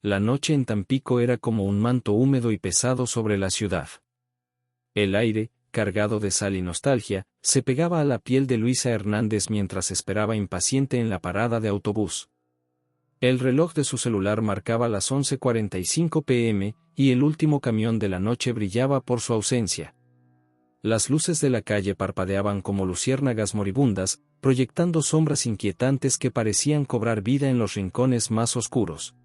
La noche en Tampico era como un manto húmedo y pesado sobre la ciudad. El aire, cargado de sal y nostalgia, se pegaba a la piel de Luisa Hernández mientras esperaba impaciente en la parada de autobús. El reloj de su celular marcaba las 11:45 p.m., y el último camión de la noche brillaba por su ausencia. Las luces de la calle parpadeaban como luciérnagas moribundas, proyectando sombras inquietantes que parecían cobrar vida en los rincones más oscuros.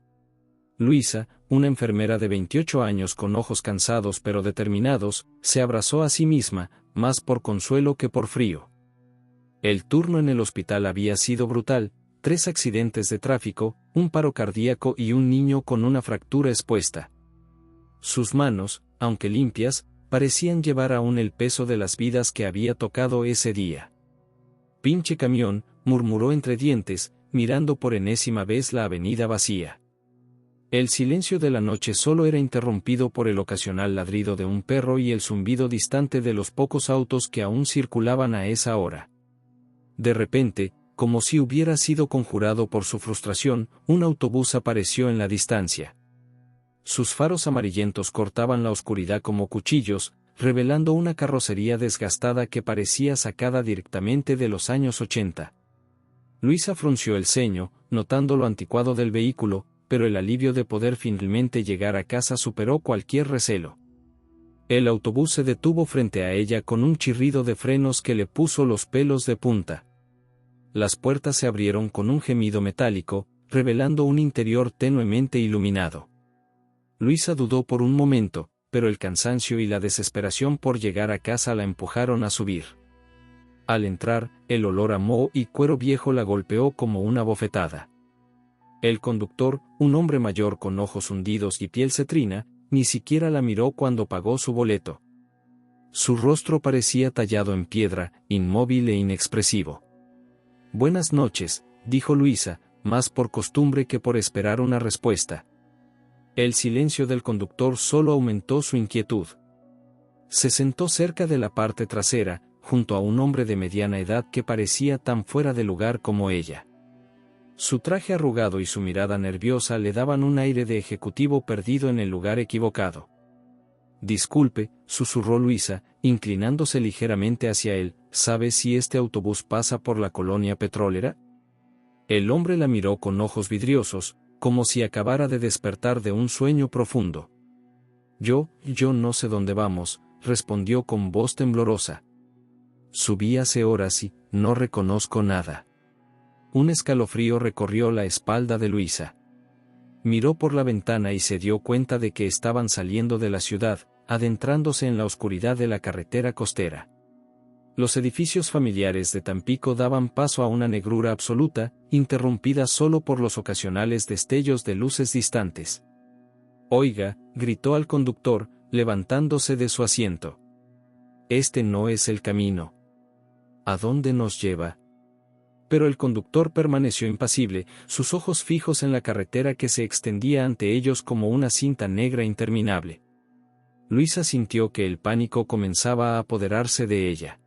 Luisa, una enfermera de 28 años con ojos cansados pero determinados, se abrazó a sí misma, más por consuelo que por frío. El turno en el hospital había sido brutal: 3 accidentes de tráfico, un paro cardíaco y un niño con una fractura expuesta. Sus manos, aunque limpias, parecían llevar aún el peso de las vidas que había tocado ese día. «Pinche camión», murmuró entre dientes, mirando por enésima vez la avenida vacía. El silencio de la noche solo era interrumpido por el ocasional ladrido de un perro y el zumbido distante de los pocos autos que aún circulaban a esa hora. De repente, como si hubiera sido conjurado por su frustración, un autobús apareció en la distancia. Sus faros amarillentos cortaban la oscuridad como cuchillos, revelando una carrocería desgastada que parecía sacada directamente de los años 80. Luisa frunció el ceño, notando lo anticuado del vehículo, pero el alivio de poder finalmente llegar a casa superó cualquier recelo. El autobús se detuvo frente a ella con un chirrido de frenos que le puso los pelos de punta. Las puertas se abrieron con un gemido metálico, revelando un interior tenuemente iluminado. Luisa dudó por un momento, pero el cansancio y la desesperación por llegar a casa la empujaron a subir. Al entrar, el olor a moho y cuero viejo la golpeó como una bofetada. El conductor, un hombre mayor con ojos hundidos y piel cetrina, ni siquiera la miró cuando pagó su boleto. Su rostro parecía tallado en piedra, inmóvil e inexpresivo. «Buenas noches», dijo Luisa, más por costumbre que por esperar una respuesta. El silencio del conductor solo aumentó su inquietud. Se sentó cerca de la parte trasera, junto a un hombre de mediana edad que parecía tan fuera de lugar como ella. Su traje arrugado y su mirada nerviosa le daban un aire de ejecutivo perdido en el lugar equivocado. «Disculpe», susurró Luisa, inclinándose ligeramente hacia él, «¿sabe si este autobús pasa por la colonia petrolera?» El hombre la miró con ojos vidriosos, como si acabara de despertar de un sueño profundo. Yo no sé dónde vamos», respondió con voz temblorosa. «Subí hace horas y no reconozco nada». Un escalofrío recorrió la espalda de Luisa. Miró por la ventana y se dio cuenta de que estaban saliendo de la ciudad, adentrándose en la oscuridad de la carretera costera. Los edificios familiares de Tampico daban paso a una negrura absoluta, interrumpida solo por los ocasionales destellos de luces distantes. «Oiga», gritó al conductor, levantándose de su asiento. «Este no es el camino. ¿A dónde nos lleva?» Pero el conductor permaneció impasible, sus ojos fijos en la carretera que se extendía ante ellos como una cinta negra interminable. Luisa sintió que el pánico comenzaba a apoderarse de ella.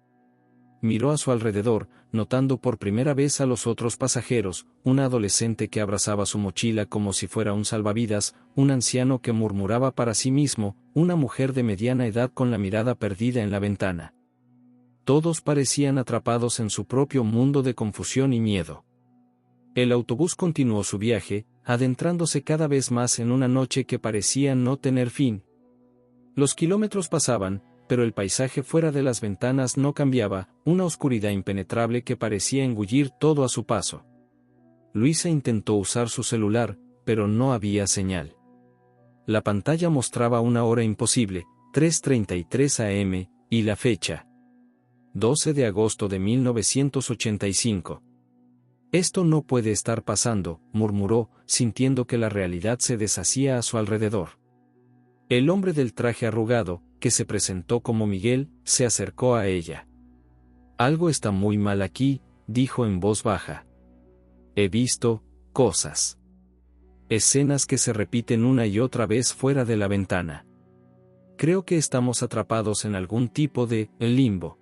Miró a su alrededor, notando por primera vez a los otros pasajeros: una adolescente que abrazaba su mochila como si fuera un salvavidas, un anciano que murmuraba para sí mismo, una mujer de mediana edad con la mirada perdida en la ventana. Todos parecían atrapados en su propio mundo de confusión y miedo. El autobús continuó su viaje, adentrándose cada vez más en una noche que parecía no tener fin. Los kilómetros pasaban, pero el paisaje fuera de las ventanas no cambiaba, una oscuridad impenetrable que parecía engullir todo a su paso. Luisa intentó usar su celular, pero no había señal. La pantalla mostraba una hora imposible, 3:33 am, y la fecha: 12 de agosto de 1985. «Esto no puede estar pasando», murmuró, sintiendo que la realidad se deshacía a su alrededor. El hombre del traje arrugado, que se presentó como Miguel, se acercó a ella. «Algo está muy mal aquí», dijo en voz baja. «He visto cosas. Escenas que se repiten una y otra vez fuera de la ventana. Creo que estamos atrapados en algún tipo de limbo».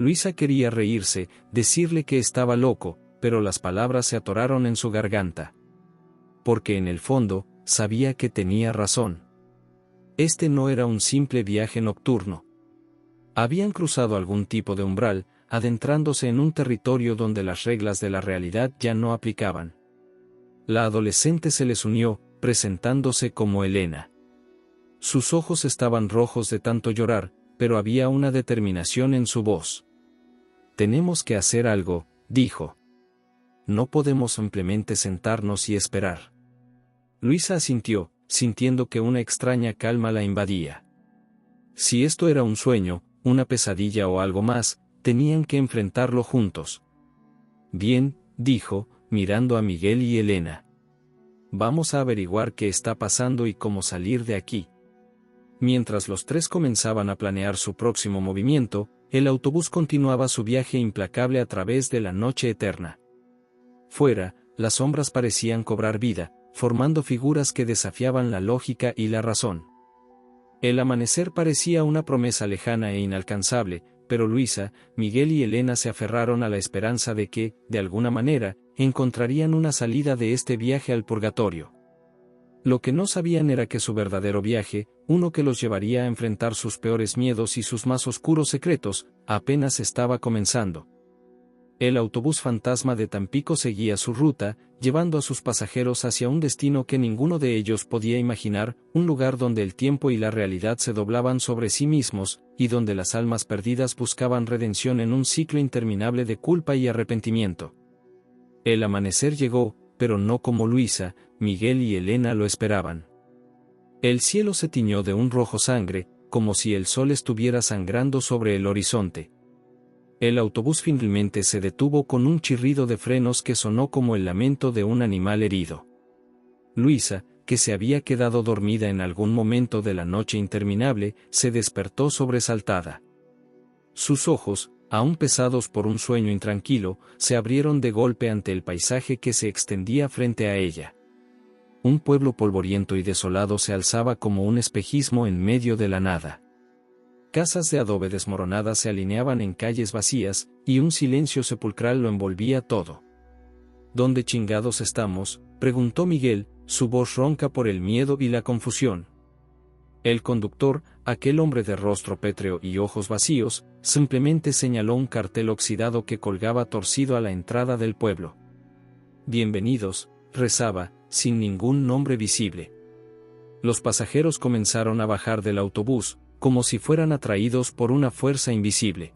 Luisa quería reírse, decirle que estaba loco, pero las palabras se atoraron en su garganta. Porque en el fondo, sabía que tenía razón. Este no era un simple viaje nocturno. Habían cruzado algún tipo de umbral, adentrándose en un territorio donde las reglas de la realidad ya no aplicaban. La adolescente se les unió, presentándose como Elena. Sus ojos estaban rojos de tanto llorar, pero había una determinación en su voz. «Tenemos que hacer algo», dijo. «No podemos simplemente sentarnos y esperar». Luisa asintió, sintiendo que una extraña calma la invadía. Si esto era un sueño, una pesadilla o algo más, tenían que enfrentarlo juntos. «Bien», dijo, mirando a Miguel y Elena. «Vamos a averiguar qué está pasando y cómo salir de aquí». Mientras los tres comenzaban a planear su próximo movimiento, el autobús continuaba su viaje implacable a través de la noche eterna. Fuera, las sombras parecían cobrar vida, formando figuras que desafiaban la lógica y la razón. El amanecer parecía una promesa lejana e inalcanzable, pero Luisa, Miguel y Elena se aferraron a la esperanza de que, de alguna manera, encontrarían una salida de este viaje al purgatorio. Lo que no sabían era que su verdadero viaje, uno que los llevaría a enfrentar sus peores miedos y sus más oscuros secretos, apenas estaba comenzando. El autobús fantasma de Tampico seguía su ruta, llevando a sus pasajeros hacia un destino que ninguno de ellos podía imaginar, un lugar donde el tiempo y la realidad se doblaban sobre sí mismos, y donde las almas perdidas buscaban redención en un ciclo interminable de culpa y arrepentimiento. El amanecer llegó, pero no como Luisa, Miguel y Elena lo esperaban. El cielo se tiñó de un rojo sangre, como si el sol estuviera sangrando sobre el horizonte. El autobús finalmente se detuvo con un chirrido de frenos que sonó como el lamento de un animal herido. Luisa, que se había quedado dormida en algún momento de la noche interminable, se despertó sobresaltada. Sus ojos, aún pesados por un sueño intranquilo, se abrieron de golpe ante el paisaje que se extendía frente a ella. Un pueblo polvoriento y desolado se alzaba como un espejismo en medio de la nada. Casas de adobe desmoronadas se alineaban en calles vacías, y un silencio sepulcral lo envolvía todo. ¿Dónde chingados estamos?, preguntó Miguel, su voz ronca por el miedo y la confusión. El conductor, aquel hombre de rostro pétreo y ojos vacíos, simplemente señaló un cartel oxidado que colgaba torcido a la entrada del pueblo. «Bienvenidos», rezaba, sin ningún nombre visible. Los pasajeros comenzaron a bajar del autobús, como si fueran atraídos por una fuerza invisible.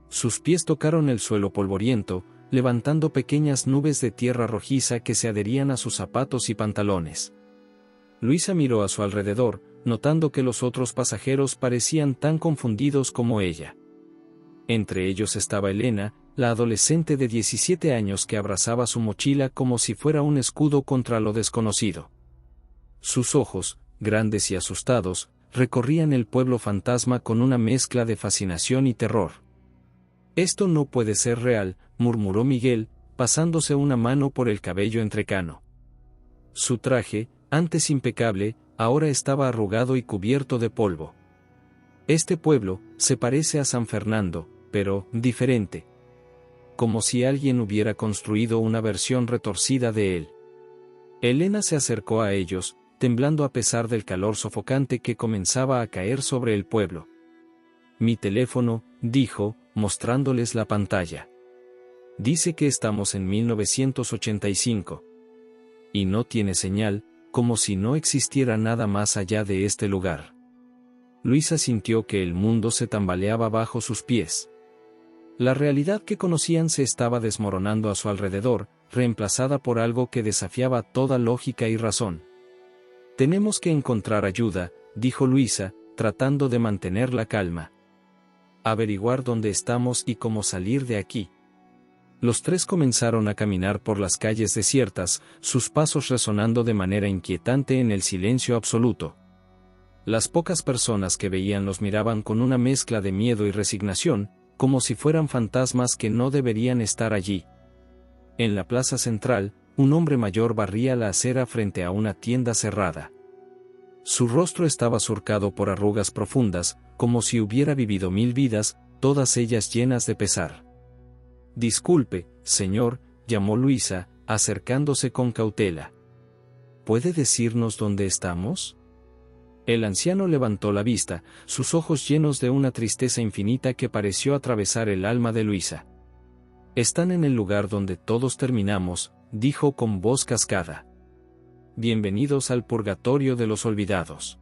Sus pies tocaron el suelo polvoriento, levantando pequeñas nubes de tierra rojiza que se adherían a sus zapatos y pantalones. Luisa miró a su alrededor, notando que los otros pasajeros parecían tan confundidos como ella. Entre ellos estaba Elena, la adolescente de 17 años que abrazaba su mochila como si fuera un escudo contra lo desconocido. Sus ojos, grandes y asustados, recorrían el pueblo fantasma con una mezcla de fascinación y terror. «Esto no puede ser real», murmuró Miguel, pasándose una mano por el cabello entrecano. Su traje, antes impecable, ahora estaba arrugado y cubierto de polvo. «Este pueblo se parece a San Fernando, pero diferente. Como si alguien hubiera construido una versión retorcida de él». Elena se acercó a ellos, temblando a pesar del calor sofocante que comenzaba a caer sobre el pueblo. «Mi teléfono», dijo, mostrándoles la pantalla. «Dice que estamos en 1985. Y no tiene señal, como si no existiera nada más allá de este lugar». Luisa sintió que el mundo se tambaleaba bajo sus pies. La realidad que conocían se estaba desmoronando a su alrededor, reemplazada por algo que desafiaba toda lógica y razón. «Tenemos que encontrar ayuda», dijo Luisa, tratando de mantener la calma. «Averiguar dónde estamos y cómo salir de aquí». Los tres comenzaron a caminar por las calles desiertas, sus pasos resonando de manera inquietante en el silencio absoluto. Las pocas personas que veían los miraban con una mezcla de miedo y resignación, como si fueran fantasmas que no deberían estar allí. En la plaza central, un hombre mayor barría la acera frente a una tienda cerrada. Su rostro estaba surcado por arrugas profundas, como si hubiera vivido 1000 vidas, todas ellas llenas de pesar. «Disculpe, señor», llamó Luisa, acercándose con cautela. ¿puede decirnos dónde estamos? El anciano levantó la vista, sus ojos llenos de una tristeza infinita que pareció atravesar el alma de Luisa. Están en el lugar donde todos terminamos, dijo con voz cascada. Bienvenidos al purgatorio de los olvidados.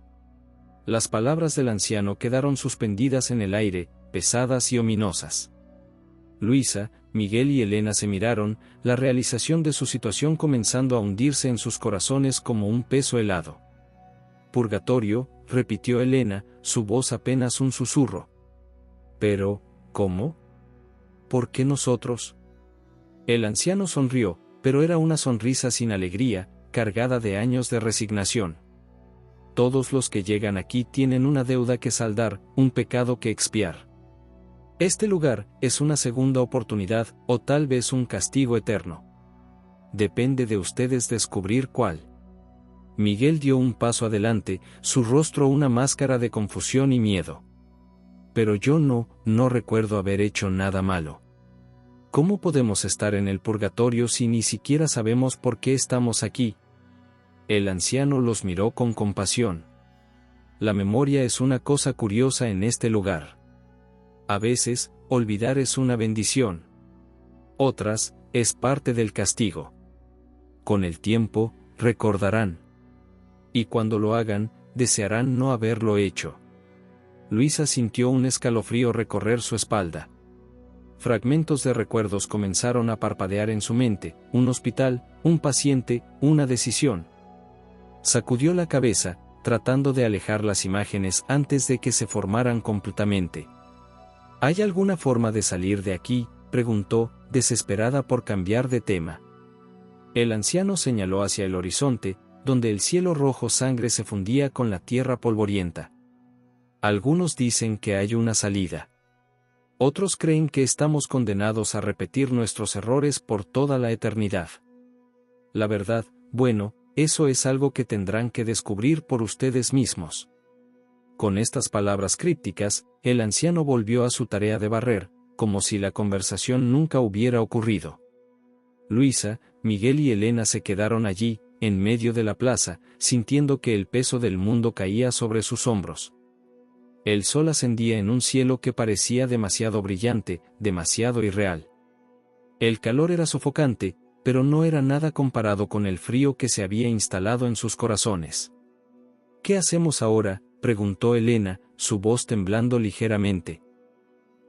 Las palabras del anciano quedaron suspendidas en el aire, pesadas y ominosas. Luisa, Miguel y Elena se miraron, la realización de su situación comenzando a hundirse en sus corazones como un peso helado. Purgatorio, repitió Elena, su voz apenas un susurro. Pero, ¿cómo? ¿Por qué nosotros? El anciano sonrió, pero era una sonrisa sin alegría, cargada de años de resignación. Todos los que llegan aquí tienen una deuda que saldar, un pecado que expiar. Este lugar es una segunda oportunidad, o tal vez un castigo eterno. Depende de ustedes descubrir cuál. Miguel dio un paso adelante, su rostro una máscara de confusión y miedo. Pero yo no recuerdo haber hecho nada malo. ¿Cómo podemos estar en el purgatorio si ni siquiera sabemos por qué estamos aquí? El anciano los miró con compasión. La memoria es una cosa curiosa en este lugar. A veces, olvidar es una bendición. Otras, es parte del castigo. Con el tiempo, recordarán. Y cuando lo hagan, desearán no haberlo hecho. Luisa sintió un escalofrío recorrer su espalda. Fragmentos de recuerdos comenzaron a parpadear en su mente, un hospital, un paciente, una decisión. Sacudió la cabeza, tratando de alejar las imágenes antes de que se formaran completamente. ¿Hay alguna forma de salir de aquí?, preguntó, desesperada por cambiar de tema. El anciano señaló hacia el horizonte, donde el cielo rojo sangre se fundía con la tierra polvorienta. Algunos dicen que hay una salida. Otros creen que estamos condenados a repetir nuestros errores por toda la eternidad. La verdad, bueno, eso es algo que tendrán que descubrir por ustedes mismos. Con estas palabras crípticas, el anciano volvió a su tarea de barrer, como si la conversación nunca hubiera ocurrido. Luisa, Miguel y Elena se quedaron allí, en medio de la plaza, sintiendo que el peso del mundo caía sobre sus hombros. El sol ascendía en un cielo que parecía demasiado brillante, demasiado irreal. El calor era sofocante, pero no era nada comparado con el frío que se había instalado en sus corazones. ¿Qué hacemos ahora?, preguntó Elena, su voz temblando ligeramente.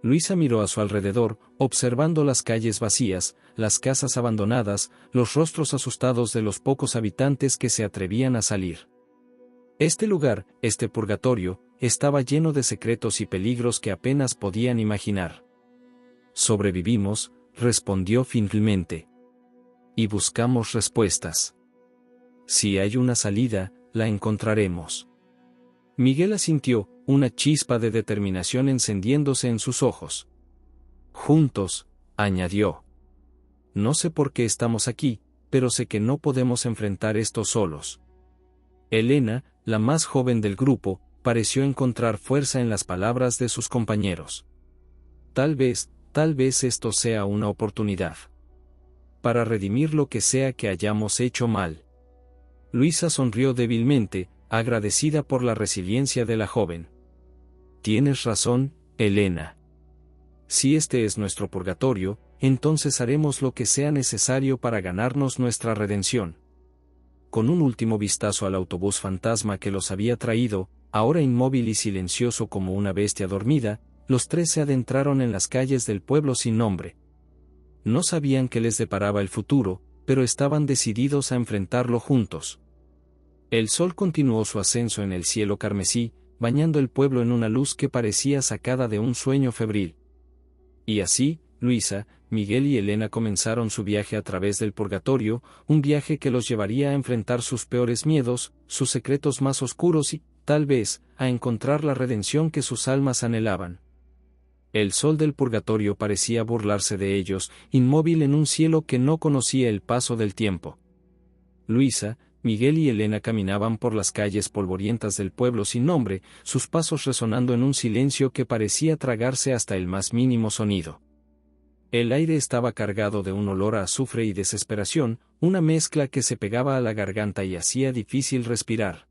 Luisa miró a su alrededor, observando las calles vacías, las casas abandonadas, los rostros asustados de los pocos habitantes que se atrevían a salir. Este lugar, este purgatorio, estaba lleno de secretos y peligros que apenas podían imaginar. Sobrevivimos, respondió finalmente. Y buscamos respuestas. Si hay una salida, la encontraremos. Miguel asintió, una chispa de determinación encendiéndose en sus ojos. Juntos, añadió. No sé por qué estamos aquí, pero sé que no podemos enfrentar esto solos. Elena, la más joven del grupo, pareció encontrar fuerza en las palabras de sus compañeros. Tal vez esto sea una oportunidad. Para redimir lo que sea que hayamos hecho mal. Luisa sonrió débilmente, agradecida por la resiliencia de la joven. Tienes razón, Elena. Si este es nuestro purgatorio, entonces haremos lo que sea necesario para ganarnos nuestra redención. Con un último vistazo al autobús fantasma que los había traído, ahora inmóvil y silencioso como una bestia dormida, los tres se adentraron en las calles del pueblo sin nombre. No sabían qué les deparaba el futuro, pero estaban decididos a enfrentarlo juntos. El sol continuó su ascenso en el cielo carmesí, bañando el pueblo en una luz que parecía sacada de un sueño febril. Y así, Luisa, Miguel y Elena comenzaron su viaje a través del purgatorio, un viaje que los llevaría a enfrentar sus peores miedos, sus secretos más oscuros y, tal vez, a encontrar la redención que sus almas anhelaban. El sol del purgatorio parecía burlarse de ellos, inmóvil en un cielo que no conocía el paso del tiempo. Luisa, Miguel y Elena caminaban por las calles polvorientas del pueblo sin nombre, sus pasos resonando en un silencio que parecía tragarse hasta el más mínimo sonido. El aire estaba cargado de un olor a azufre y desesperación, una mezcla que se pegaba a la garganta y hacía difícil respirar.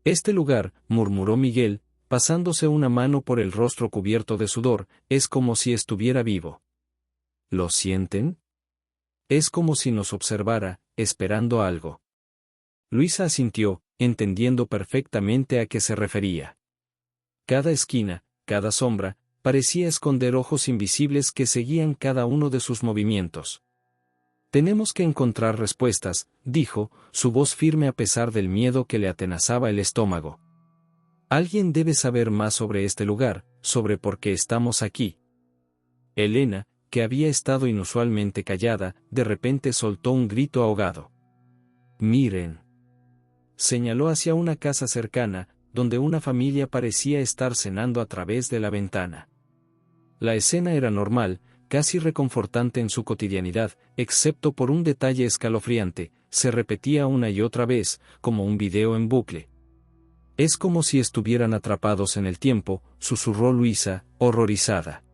Este lugar, murmuró Miguel, pasándose una mano por el rostro cubierto de sudor, es como si estuviera vivo. ¿Lo sienten? Es como si nos observara, esperando algo. Luisa asintió, entendiendo perfectamente a qué se refería. Cada esquina, cada sombra, parecía esconder ojos invisibles que seguían cada uno de sus movimientos. Tenemos que encontrar respuestas, dijo, su voz firme a pesar del miedo que le atenazaba el estómago. Alguien debe saber más sobre este lugar, sobre por qué estamos aquí. Elena, que había estado inusualmente callada, de repente soltó un grito ahogado. Miren. Señaló hacia una casa cercana, donde una familia parecía estar cenando a través de la ventana. La escena era normal, casi reconfortante en su cotidianidad, excepto por un detalle escalofriante, se repetía una y otra vez, como un video en bucle. Es como si estuvieran atrapados en el tiempo, susurró Luisa, horrorizada.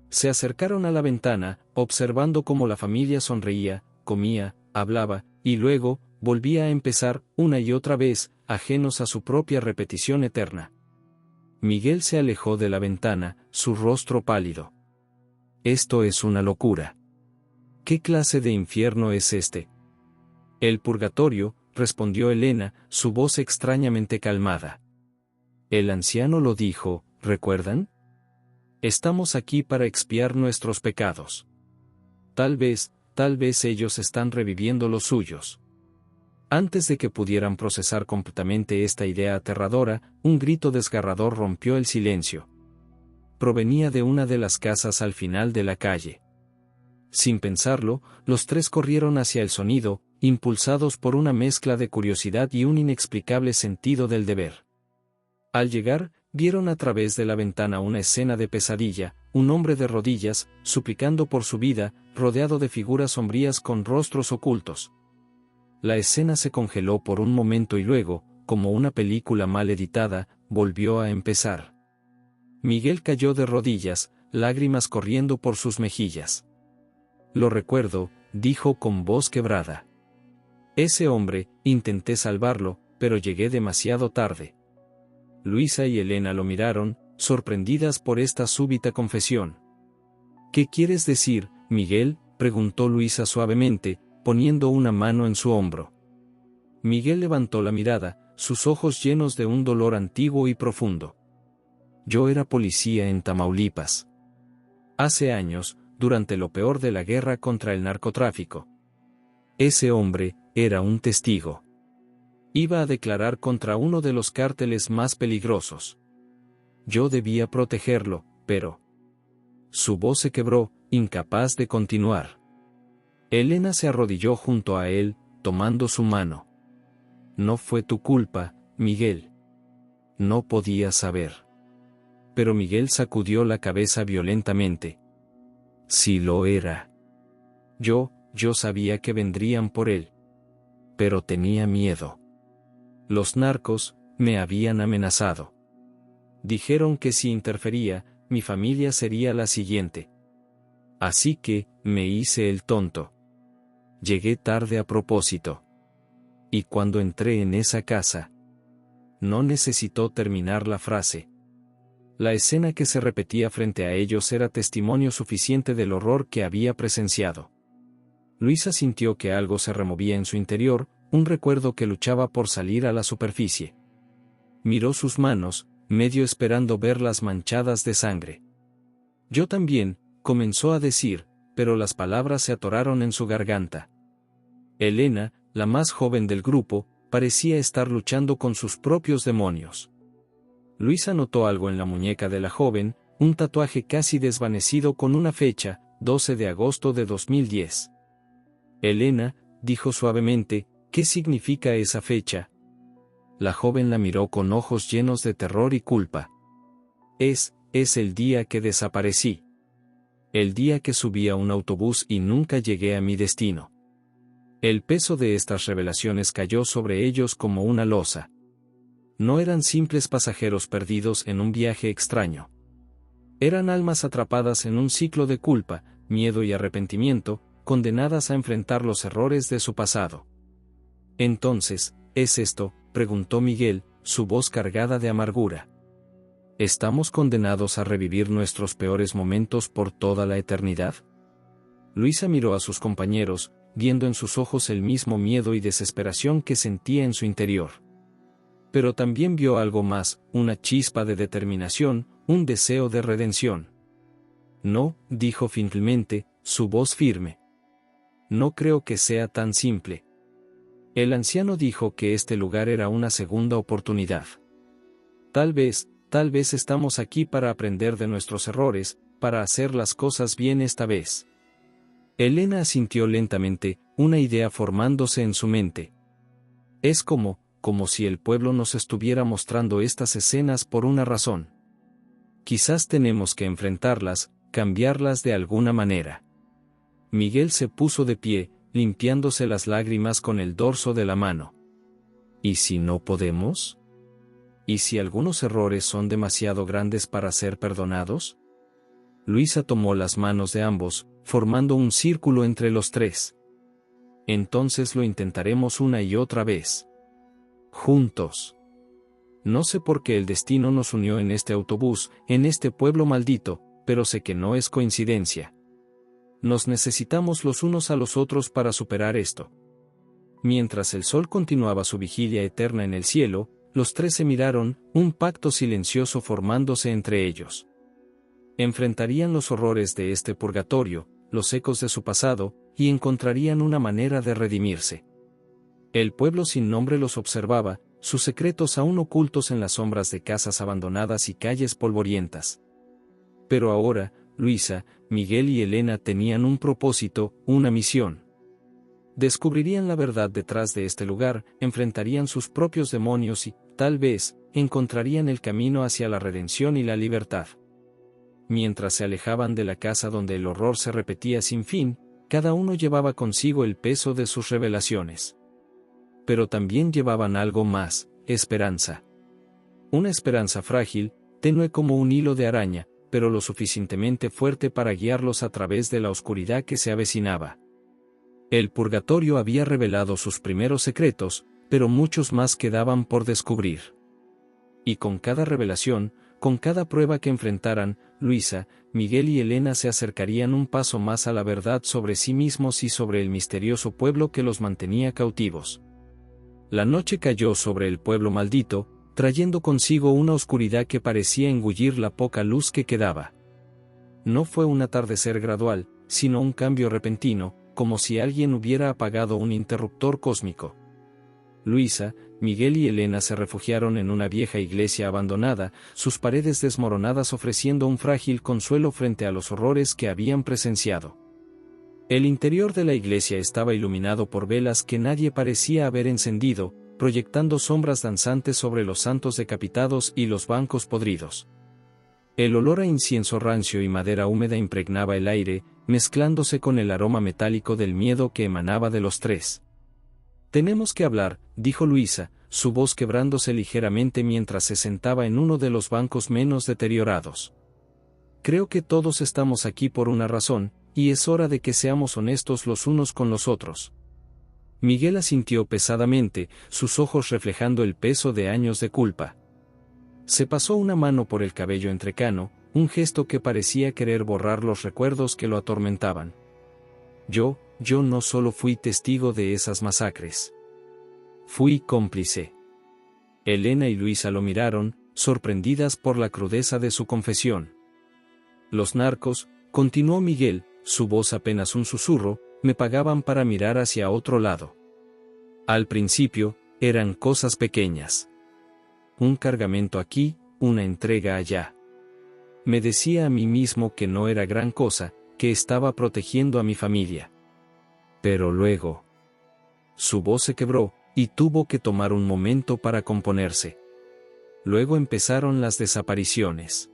Se acercaron a la ventana, observando cómo la familia sonreía, comía, hablaba, y luego, volvía a empezar, una y otra vez, ajenos a su propia repetición eterna. Miguel se alejó de la ventana, su rostro pálido. Esto es una locura. ¿Qué clase de infierno es este? El purgatorio, respondió Elena, su voz extrañamente calmada. El anciano lo dijo, ¿recuerdan? Estamos aquí para expiar nuestros pecados. Tal vez ellos están reviviendo los suyos. Antes de que pudieran procesar completamente esta idea aterradora, un grito desgarrador rompió el silencio. Provenía de una de las casas al final de la calle. Sin pensarlo, los tres corrieron hacia el sonido, impulsados por una mezcla de curiosidad y un inexplicable sentido del deber. Al llegar, vieron a través de la ventana una escena de pesadilla, un hombre de rodillas, suplicando por su vida, rodeado de figuras sombrías con rostros ocultos. La escena se congeló por un momento y luego, como una película mal editada, volvió a empezar. Miguel cayó de rodillas, lágrimas corriendo por sus mejillas. Lo recuerdo, dijo con voz quebrada. Ese hombre, intenté salvarlo, pero llegué demasiado tarde. Luisa y Elena lo miraron, sorprendidas por esta súbita confesión. ¿Qué quieres decir, Miguel?, preguntó Luisa suavemente, poniendo una mano en su hombro. Miguel levantó la mirada, sus ojos llenos de un dolor antiguo y profundo. Yo era policía en Tamaulipas. Hace años, durante lo peor de la guerra contra el narcotráfico. Ese hombre era un testigo. Iba a declarar contra uno de los cárteles más peligrosos. Yo debía protegerlo, pero... Su voz se quebró, incapaz de continuar. Elena se arrodilló junto a él, tomando su mano. No fue tu culpa, Miguel. No podías saber. Pero Miguel sacudió la cabeza violentamente. Sí lo era. Yo sabía que vendrían por él. Pero tenía miedo. Los narcos me habían amenazado. Dijeron que si interfería, mi familia sería la siguiente. Así que, me hice el tonto. Llegué tarde a propósito. Y cuando entré en esa casa... No necesitó terminar la frase. La escena que se repetía frente a ellos era testimonio suficiente del horror que había presenciado. Luisa sintió que algo se removía en su interior, un recuerdo que luchaba por salir a la superficie. Miró sus manos, medio esperando verlas manchadas de sangre. Yo también, comenzó a decir, pero las palabras se atoraron en su garganta. Elena, la más joven del grupo, parecía estar luchando con sus propios demonios. Luisa notó algo en la muñeca de la joven, un tatuaje casi desvanecido con una fecha, 12 de agosto de 2010. Elena, dijo suavemente, ¿qué significa esa fecha? La joven la miró con ojos llenos de terror y culpa. Es el día que desaparecí. El día que subí a un autobús y nunca llegué a mi destino. El peso de estas revelaciones cayó sobre ellos como una losa. No eran simples pasajeros perdidos en un viaje extraño. Eran almas atrapadas en un ciclo de culpa, miedo y arrepentimiento, condenadas a enfrentar los errores de su pasado. Entonces, ¿es esto?, preguntó Miguel, su voz cargada de amargura. ¿Estamos condenados a revivir nuestros peores momentos por toda la eternidad? Luisa miró a sus compañeros, viendo en sus ojos el mismo miedo y desesperación que sentía en su interior. Pero también vio algo más, una chispa de determinación, un deseo de redención. No, dijo finalmente, su voz firme. No creo que sea tan simple. El anciano dijo que este lugar era una segunda oportunidad. Tal vez estamos aquí para aprender de nuestros errores, para hacer las cosas bien esta vez. Elena asintió lentamente, una idea formándose en su mente. Es como si el pueblo nos estuviera mostrando estas escenas por una razón. Quizás tenemos que enfrentarlas, cambiarlas de alguna manera. Miguel se puso de pie, limpiándose las lágrimas con el dorso de la mano. ¿Y si no podemos? ¿Y si algunos errores son demasiado grandes para ser perdonados? Luisa tomó las manos de ambos, formando un círculo entre los tres. Entonces lo intentaremos una y otra vez. Juntos. No sé por qué el destino nos unió en este autobús, en este pueblo maldito, pero sé que no es coincidencia. Nos necesitamos los unos a los otros para superar esto. Mientras el sol continuaba su vigilia eterna en el cielo, los tres se miraron, un pacto silencioso formándose entre ellos. Enfrentarían los horrores de este purgatorio, los ecos de su pasado, y encontrarían una manera de redimirse. El pueblo sin nombre los observaba, sus secretos aún ocultos en las sombras de casas abandonadas y calles polvorientas. Pero ahora, Luisa, Miguel y Elena tenían un propósito, una misión. Descubrirían la verdad detrás de este lugar, enfrentarían sus propios demonios y, tal vez, encontrarían el camino hacia la redención y la libertad. Mientras se alejaban de la casa donde el horror se repetía sin fin, cada uno llevaba consigo el peso de sus revelaciones. Pero también llevaban algo más, esperanza. Una esperanza frágil, tenue como un hilo de araña, pero lo suficientemente fuerte para guiarlos a través de la oscuridad que se avecinaba. El purgatorio había revelado sus primeros secretos, pero muchos más quedaban por descubrir. Y con cada revelación, con cada prueba que enfrentaran, Luisa, Miguel y Elena se acercarían un paso más a la verdad sobre sí mismos y sobre el misterioso pueblo que los mantenía cautivos. La noche cayó sobre el pueblo maldito, trayendo consigo una oscuridad que parecía engullir la poca luz que quedaba. No fue un atardecer gradual, sino un cambio repentino, como si alguien hubiera apagado un interruptor cósmico. Luisa, Miguel y Elena se refugiaron en una vieja iglesia abandonada, sus paredes desmoronadas ofreciendo un frágil consuelo frente a los horrores que habían presenciado. El interior de la iglesia estaba iluminado por velas que nadie parecía haber encendido, proyectando sombras danzantes sobre los santos decapitados y los bancos podridos. El olor a incienso rancio y madera húmeda impregnaba el aire, mezclándose con el aroma metálico del miedo que emanaba de los tres. «Tenemos que hablar», dijo Luisa, su voz quebrándose ligeramente mientras se sentaba en uno de los bancos menos deteriorados. «Creo que todos estamos aquí por una razón, y es hora de que seamos honestos los unos con los otros». Miguel asintió pesadamente, sus ojos reflejando el peso de años de culpa. Se pasó una mano por el cabello entrecano, un gesto que parecía querer borrar los recuerdos que lo atormentaban. Yo no solo fui testigo de esas masacres. Fui cómplice. Elena y Luisa lo miraron, sorprendidas por la crudeza de su confesión. Los narcos, continuó Miguel, su voz apenas un susurro, me pagaban para mirar hacia otro lado. Al principio, eran cosas pequeñas. Un cargamento aquí, una entrega allá. Me decía a mí mismo que no era gran cosa, que estaba protegiendo a mi familia. Pero luego... Su voz se quebró, y tuvo que tomar un momento para componerse. Luego empezaron las desapariciones.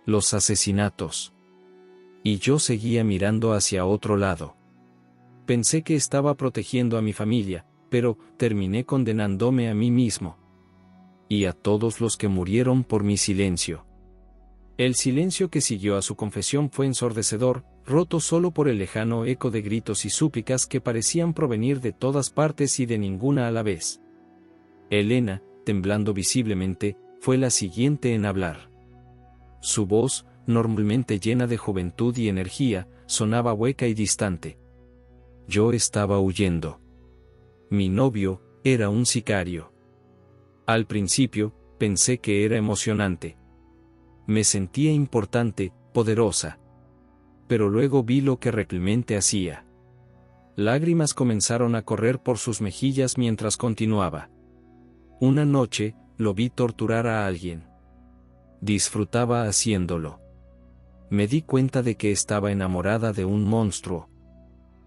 Los asesinatos. Y yo seguía mirando hacia otro lado. Pensé que estaba protegiendo a mi familia, pero terminé condenándome a mí mismo. Y a todos los que murieron por mi silencio. El silencio que siguió a su confesión fue ensordecedor, roto solo por el lejano eco de gritos y súplicas que parecían provenir de todas partes y de ninguna a la vez. Elena, temblando visiblemente, fue la siguiente en hablar. Su voz, normalmente llena de juventud y energía, sonaba hueca y distante. Yo estaba huyendo. Mi novio era un sicario. Al principio, pensé que era emocionante. Me sentía importante, poderosa. Pero luego vi lo que realmente hacía. Lágrimas comenzaron a correr por sus mejillas mientras continuaba. Una noche, lo vi torturar a alguien. Disfrutaba haciéndolo. Me di cuenta de que estaba enamorada de un monstruo.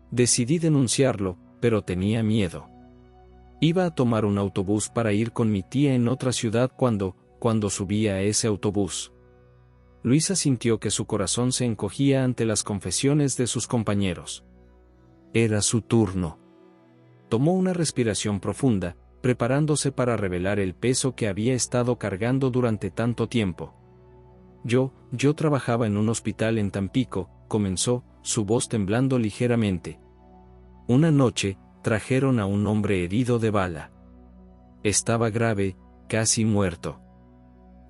Decidí denunciarlo, pero tenía miedo. Iba a tomar un autobús para ir con mi tía en otra ciudad cuando subí a ese autobús. Luisa sintió que su corazón se encogía ante las confesiones de sus compañeros. Era su turno. Tomó una respiración profunda, preparándose para revelar el peso que había estado cargando durante tanto tiempo. Yo trabajaba en un hospital en Tampico, comenzó, su voz temblando ligeramente. Una noche, trajeron a un hombre herido de bala. Estaba grave, casi muerto.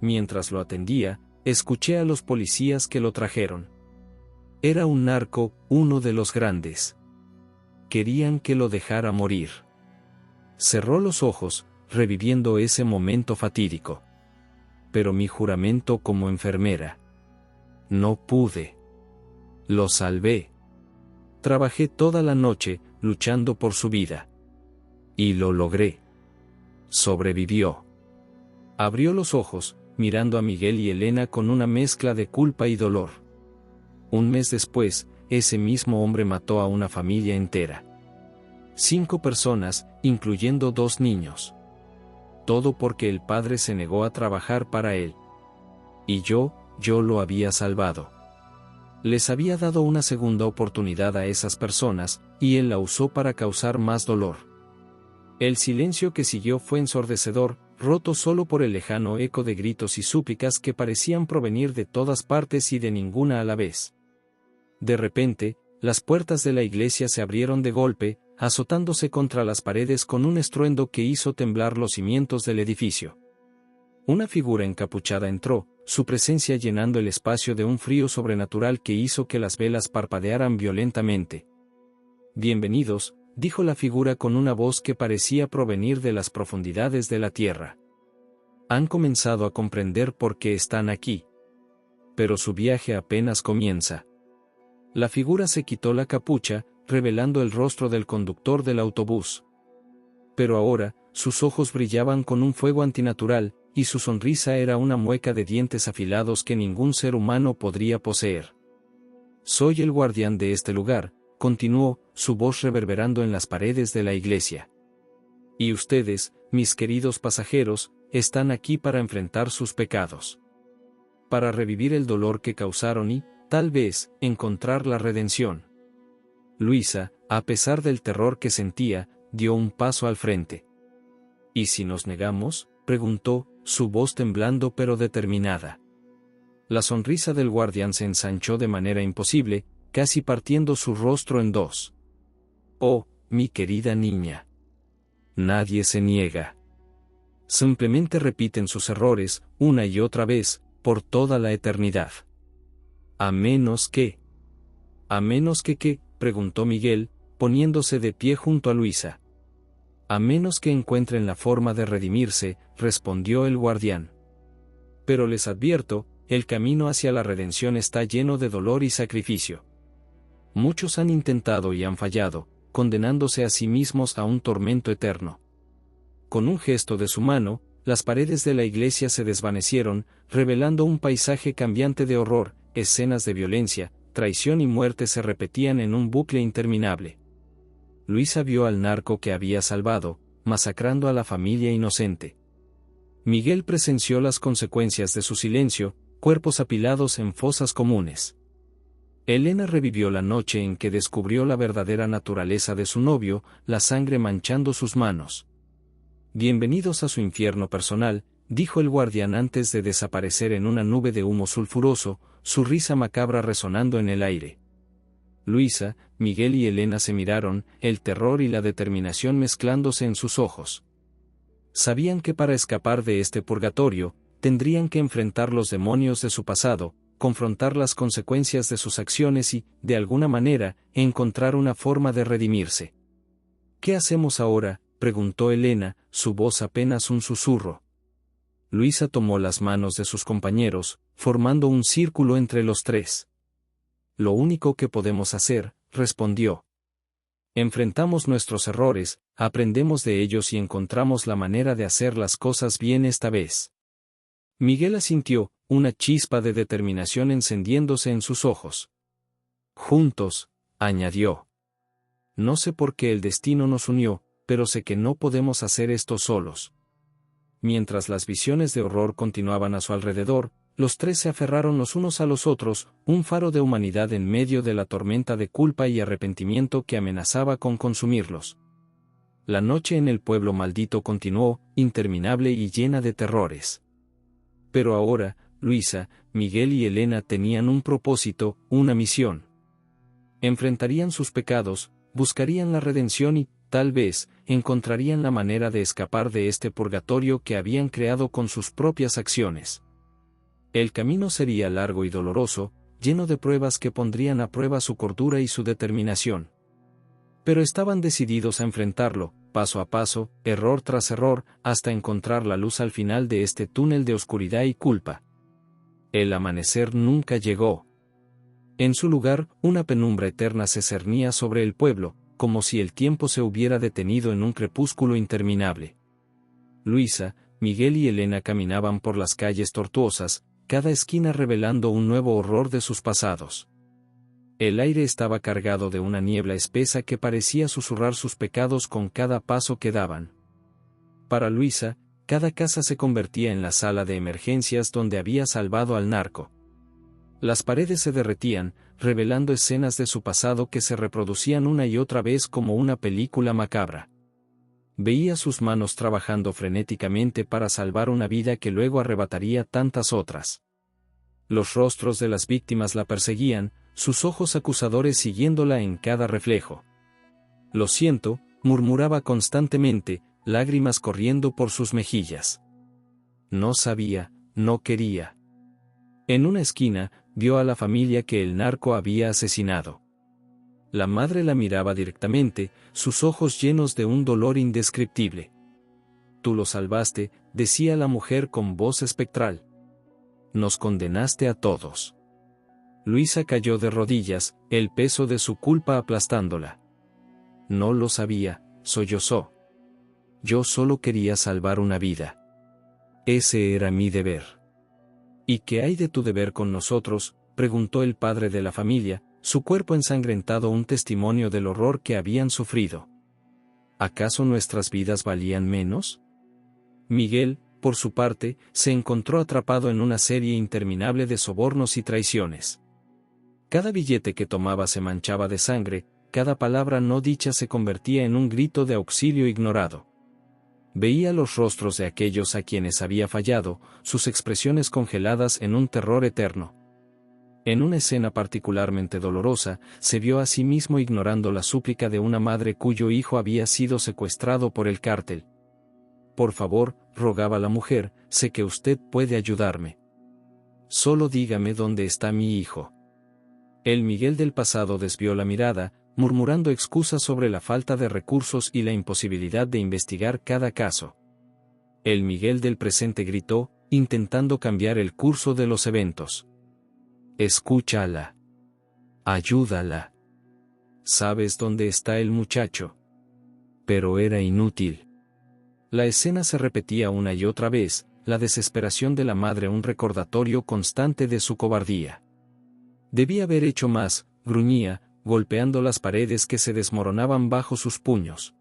Mientras lo atendía, escuché a los policías que lo trajeron. Era un narco, uno de los grandes. Querían que lo dejara morir. Cerró los ojos, reviviendo ese momento fatídico. Pero mi juramento como enfermera. No pude. Lo salvé. Trabajé toda la noche, luchando por su vida. Y lo logré. Sobrevivió. Abrió los ojos, mirando a Miguel y Elena con una mezcla de culpa y dolor. Un mes después, ese mismo hombre mató a una familia entera. 5 personas, incluyendo 2 niños. Todo porque el padre se negó a trabajar para él. Y yo lo había salvado. Les había dado una segunda oportunidad a esas personas, y él la usó para causar más dolor. El silencio que siguió fue ensordecedor, roto solo por el lejano eco de gritos y súplicas que parecían provenir de todas partes y de ninguna a la vez. De repente, las puertas de la iglesia se abrieron de golpe, azotándose contra las paredes con un estruendo que hizo temblar los cimientos del edificio. Una figura encapuchada entró, su presencia llenando el espacio de un frío sobrenatural que hizo que las velas parpadearan violentamente. «Bienvenidos», dijo la figura con una voz que parecía provenir de las profundidades de la tierra. «Han comenzado a comprender por qué están aquí. Pero su viaje apenas comienza». La figura se quitó la capucha, revelando el rostro del conductor del autobús. Pero ahora, sus ojos brillaban con un fuego antinatural, y su sonrisa era una mueca de dientes afilados que ningún ser humano podría poseer. «Soy el guardián de este lugar», continuó, su voz reverberando en las paredes de la iglesia. «Y ustedes, mis queridos pasajeros, están aquí para enfrentar sus pecados. Para revivir el dolor que causaron y, tal vez, encontrar la redención». Luisa, a pesar del terror que sentía, dio un paso al frente. «¿Y si nos negamos?», preguntó, su voz temblando pero determinada. La sonrisa del guardián se ensanchó de manera imposible, casi partiendo su rostro en dos. «Oh, mi querida niña. Nadie se niega. Simplemente repiten sus errores, una y otra vez, por toda la eternidad. A menos que... ¿A menos que qué?», preguntó Miguel, poniéndose de pie junto a Luisa. «A menos que encuentren la forma de redimirse», respondió el guardián. «Pero les advierto, el camino hacia la redención está lleno de dolor y sacrificio. Muchos han intentado y han fallado, condenándose a sí mismos a un tormento eterno». Con un gesto de su mano, las paredes de la iglesia se desvanecieron, revelando un paisaje cambiante de horror, escenas de violencia, traición y muerte se repetían en un bucle interminable. Luisa vio al narco que había salvado, masacrando a la familia inocente. Miguel presenció las consecuencias de su silencio, cuerpos apilados en fosas comunes. Elena revivió la noche en que descubrió la verdadera naturaleza de su novio, la sangre manchando sus manos. «Bienvenidos a su infierno personal», dijo el guardián antes de desaparecer en una nube de humo sulfuroso, su risa macabra resonando en el aire. Luisa, Miguel y Elena se miraron, el terror y la determinación mezclándose en sus ojos. Sabían que para escapar de este purgatorio, tendrían que enfrentar los demonios de su pasado, confrontar las consecuencias de sus acciones y, de alguna manera, encontrar una forma de redimirse. ¿Qué hacemos ahora?, preguntó Elena, su voz apenas un susurro. Luisa tomó las manos de sus compañeros, formando un círculo entre los tres. Lo único que podemos hacer, respondió. Enfrentamos nuestros errores, aprendemos de ellos y encontramos la manera de hacer las cosas bien esta vez. Miguel asintió, una chispa de determinación encendiéndose en sus ojos. Juntos, añadió. No sé por qué el destino nos unió, pero sé que no podemos hacer esto solos. Mientras las visiones de horror continuaban a su alrededor, los tres se aferraron los unos a los otros, un faro de humanidad en medio de la tormenta de culpa y arrepentimiento que amenazaba con consumirlos. La noche en el pueblo maldito continuó, interminable y llena de terrores. Pero ahora, Luisa, Miguel y Elena tenían un propósito, una misión. Enfrentarían sus pecados, buscarían la redención y, tal vez, encontrarían la manera de escapar de este purgatorio que habían creado con sus propias acciones. El camino sería largo y doloroso, lleno de pruebas que pondrían a prueba su cordura y su determinación. Pero estaban decididos a enfrentarlo, paso a paso, error tras error, hasta encontrar la luz al final de este túnel de oscuridad y culpa. El amanecer nunca llegó. En su lugar, una penumbra eterna se cernía sobre el pueblo, como si el tiempo se hubiera detenido en un crepúsculo interminable. Luisa, Miguel y Elena caminaban por las calles tortuosas, cada esquina revelando un nuevo horror de sus pasados. El aire estaba cargado de una niebla espesa que parecía susurrar sus pecados con cada paso que daban. Para Luisa, cada casa se convertía en la sala de emergencias donde había salvado al narco. Las paredes se derretían, revelando escenas de su pasado que se reproducían una y otra vez como una película macabra. Veía sus manos trabajando frenéticamente para salvar una vida que luego arrebataría tantas otras. Los rostros de las víctimas la perseguían, sus ojos acusadores siguiéndola en cada reflejo. «Lo siento», murmuraba constantemente, lágrimas corriendo por sus mejillas. No sabía, no quería. En una esquina, vio a la familia que el narco había asesinado. La madre la miraba directamente, sus ojos llenos de un dolor indescriptible. «Tú lo salvaste», decía la mujer con voz espectral. «Nos condenaste a todos». Luisa cayó de rodillas, el peso de su culpa aplastándola. «No lo sabía», sollozó. «Yo solo quería salvar una vida. Ese era mi deber». «¿Y qué hay de tu deber con nosotros?», preguntó el padre de la familia, su cuerpo ensangrentado un testimonio del horror que habían sufrido. ¿Acaso nuestras vidas valían menos? Miguel, por su parte, se encontró atrapado en una serie interminable de sobornos y traiciones. Cada billete que tomaba se manchaba de sangre, cada palabra no dicha se convertía en un grito de auxilio ignorado. Veía los rostros de aquellos a quienes había fallado, sus expresiones congeladas en un terror eterno. En una escena particularmente dolorosa, se vio a sí mismo ignorando la súplica de una madre cuyo hijo había sido secuestrado por el cártel. «Por favor», rogaba la mujer, «sé que usted puede ayudarme. Solo dígame dónde está mi hijo». El Miguel del pasado desvió la mirada, murmurando excusas sobre la falta de recursos y la imposibilidad de investigar cada caso. El Miguel del presente gritó, intentando cambiar el curso de los eventos. «Escúchala. Ayúdala. ¿Sabes dónde está el muchacho?». Pero era inútil. La escena se repetía una y otra vez, la desesperación de la madre un recordatorio constante de su cobardía. Debía haber hecho más, gruñía, golpeando las paredes que se desmoronaban bajo sus puños.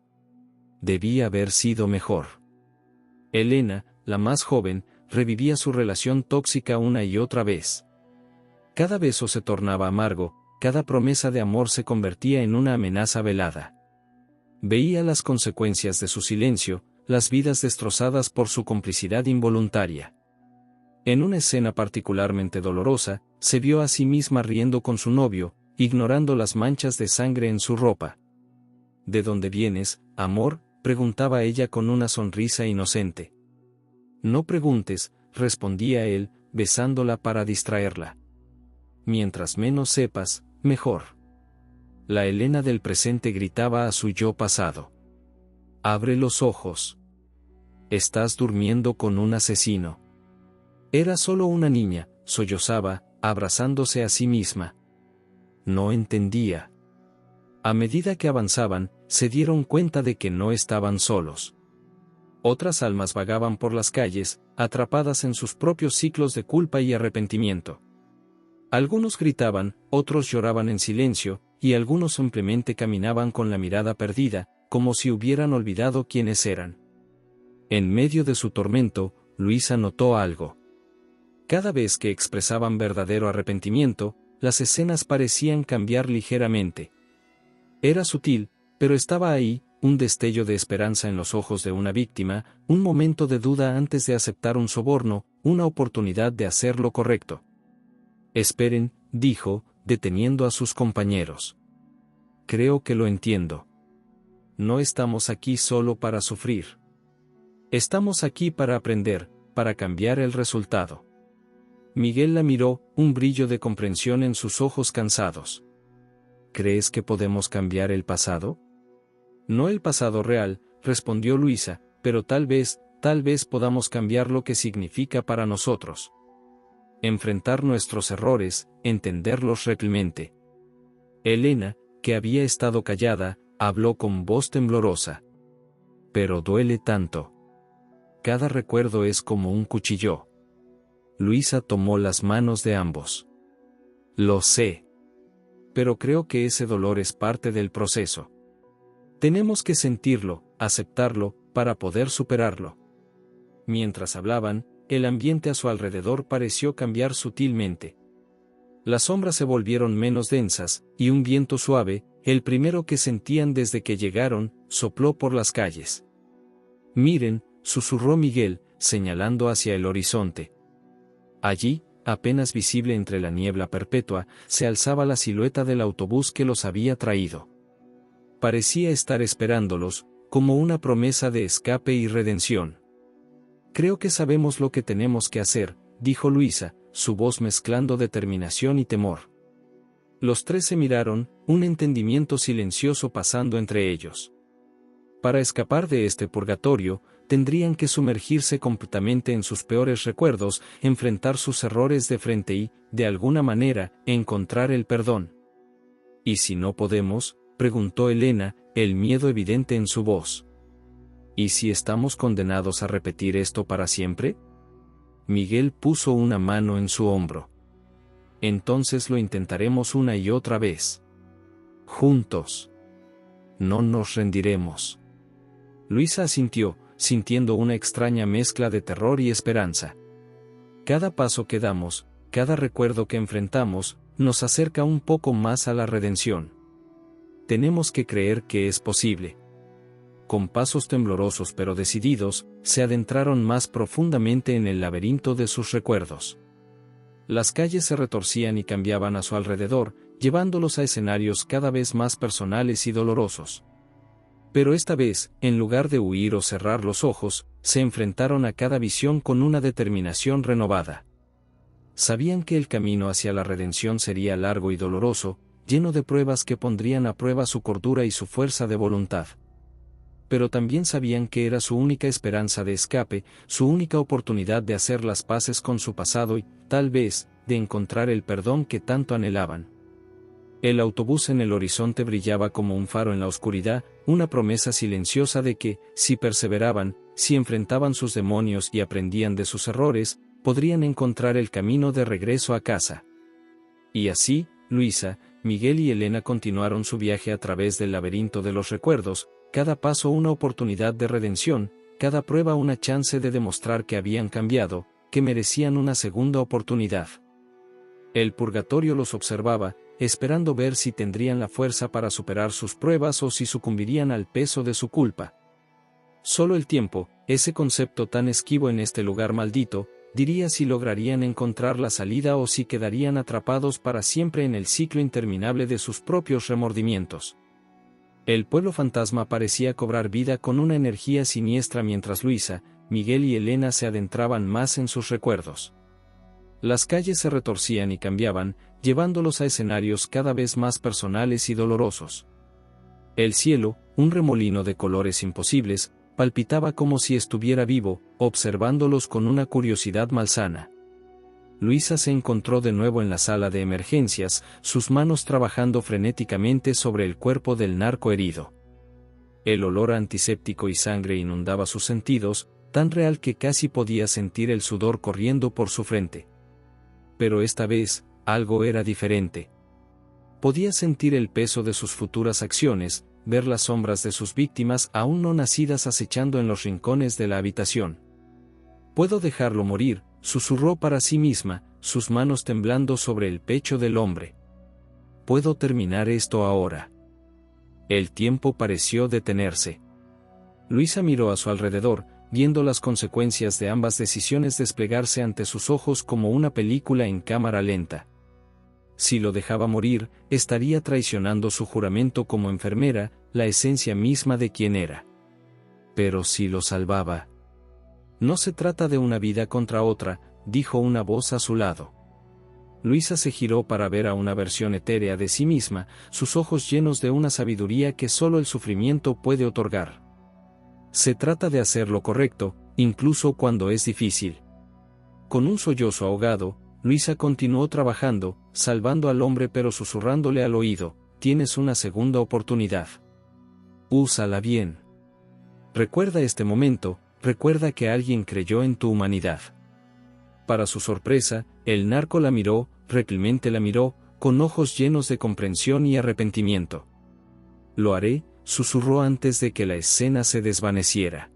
Debía haber sido mejor. Elena, la más joven, revivía su relación tóxica una y otra vez. Cada beso se tornaba amargo, cada promesa de amor se convertía en una amenaza velada. Veía las consecuencias de su silencio, las vidas destrozadas por su complicidad involuntaria. En una escena particularmente dolorosa, se vio a sí misma riendo con su novio, ignorando las manchas de sangre en su ropa. ¿De dónde vienes, amor?, preguntaba ella con una sonrisa inocente. No preguntes, respondía él, besándola para distraerla. Mientras menos sepas, mejor. La Elena del presente gritaba a su yo pasado. Abre los ojos. Estás durmiendo con un asesino. Era solo una niña, sollozaba, abrazándose a sí misma. No entendía. A medida que avanzaban, se dieron cuenta de que no estaban solos. Otras almas vagaban por las calles, atrapadas en sus propios ciclos de culpa y arrepentimiento. Algunos gritaban, otros lloraban en silencio, y algunos simplemente caminaban con la mirada perdida, como si hubieran olvidado quiénes eran. En medio de su tormento, Luisa notó algo. Cada vez que expresaban verdadero arrepentimiento, las escenas parecían cambiar ligeramente. Era sutil, pero estaba ahí, un destello de esperanza en los ojos de una víctima, un momento de duda antes de aceptar un soborno, una oportunidad de hacer lo correcto. Esperen, dijo, deteniendo a sus compañeros. Creo que lo entiendo. No estamos aquí solo para sufrir. Estamos aquí para aprender, para cambiar el resultado. Miguel la miró, un brillo de comprensión en sus ojos cansados. ¿Crees que podemos cambiar el pasado? No el pasado real, respondió Luisa, pero tal vez podamos cambiar lo que significa para nosotros. Enfrentar nuestros errores, entenderlos realmente. Elena, que había estado callada, habló con voz temblorosa. Pero duele tanto. Cada recuerdo es como un cuchillo. Luisa tomó las manos de ambos. Lo sé. Pero creo que ese dolor es parte del proceso. Tenemos que sentirlo, aceptarlo, para poder superarlo. Mientras hablaban, el ambiente a su alrededor pareció cambiar sutilmente. Las sombras se volvieron menos densas, y un viento suave, el primero que sentían desde que llegaron, sopló por las calles. Miren, susurró Miguel, señalando hacia el horizonte. Allí, apenas visible entre la niebla perpetua, se alzaba la silueta del autobús que los había traído. Parecía estar esperándolos, como una promesa de escape y redención. Creo que sabemos lo que tenemos que hacer, dijo Luisa, su voz mezclando determinación y temor. Los tres se miraron, un entendimiento silencioso pasando entre ellos. Para escapar de este purgatorio, tendrían que sumergirse completamente en sus peores recuerdos, enfrentar sus errores de frente y, de alguna manera, encontrar el perdón. ¿Y si no podemos?, preguntó Elena, el miedo evidente en su voz. ¿Y si estamos condenados a repetir esto para siempre? Miguel puso una mano en su hombro. Entonces lo intentaremos una y otra vez. Juntos. No nos rendiremos. Luisa asintió, sintiendo una extraña mezcla de terror y esperanza. Cada paso que damos, cada recuerdo que enfrentamos, nos acerca un poco más a la redención. Tenemos que creer que es posible. Con pasos temblorosos pero decididos, se adentraron más profundamente en el laberinto de sus recuerdos. Las calles se retorcían y cambiaban a su alrededor, llevándolos a escenarios cada vez más personales y dolorosos. Pero esta vez, en lugar de huir o cerrar los ojos, se enfrentaron a cada visión con una determinación renovada. Sabían que el camino hacia la redención sería largo y doloroso, lleno de pruebas que pondrían a prueba su cordura y su fuerza de voluntad. Pero también sabían que era su única esperanza de escape, su única oportunidad de hacer las paces con su pasado y, tal vez, de encontrar el perdón que tanto anhelaban. El autobús en el horizonte brillaba como un faro en la oscuridad, una promesa silenciosa de que, si perseveraban, si enfrentaban sus demonios y aprendían de sus errores, podrían encontrar el camino de regreso a casa. Y así, Luisa, Miguel y Elena continuaron su viaje a través del laberinto de los recuerdos, cada paso una oportunidad de redención, cada prueba una chance de demostrar que habían cambiado, que merecían una segunda oportunidad. El purgatorio los observaba, esperando ver si tendrían la fuerza para superar sus pruebas o si sucumbirían al peso de su culpa. Solo el tiempo, ese concepto tan esquivo en este lugar maldito, diría si lograrían encontrar la salida o si quedarían atrapados para siempre en el ciclo interminable de sus propios remordimientos. El pueblo fantasma parecía cobrar vida con una energía siniestra mientras Luisa, Miguel y Elena se adentraban más en sus recuerdos. Las calles se retorcían y cambiaban, llevándolos a escenarios cada vez más personales y dolorosos. El cielo, un remolino de colores imposibles, palpitaba como si estuviera vivo, observándolos con una curiosidad malsana. Luisa se encontró de nuevo en la sala de emergencias, sus manos trabajando frenéticamente sobre el cuerpo del narco herido. El olor a antiséptico y sangre inundaba sus sentidos, tan real que casi podía sentir el sudor corriendo por su frente. Pero esta vez, algo era diferente. Podía sentir el peso de sus futuras acciones, ver las sombras de sus víctimas aún no nacidas acechando en los rincones de la habitación. «Puedo dejarlo morir», susurró para sí misma, sus manos temblando sobre el pecho del hombre. «Puedo terminar esto ahora». El tiempo pareció detenerse. Luisa miró a su alrededor, viendo las consecuencias de ambas decisiones desplegarse ante sus ojos como una película en cámara lenta. Si lo dejaba morir, estaría traicionando su juramento como enfermera, la esencia misma de quien era. Pero si lo salvaba... «No se trata de una vida contra otra», dijo una voz a su lado. Luisa se giró para ver a una versión etérea de sí misma, sus ojos llenos de una sabiduría que solo el sufrimiento puede otorgar. «Se trata de hacer lo correcto, incluso cuando es difícil». Con un sollozo ahogado, Luisa continuó trabajando, salvando al hombre pero susurrándole al oído: «Tienes una segunda oportunidad. Úsala bien. Recuerda este momento, recuerda que alguien creyó en tu humanidad». Para su sorpresa, el narco la miró, reclemente la miró, con ojos llenos de comprensión y arrepentimiento. «Lo haré», susurró antes de que la escena se desvaneciera.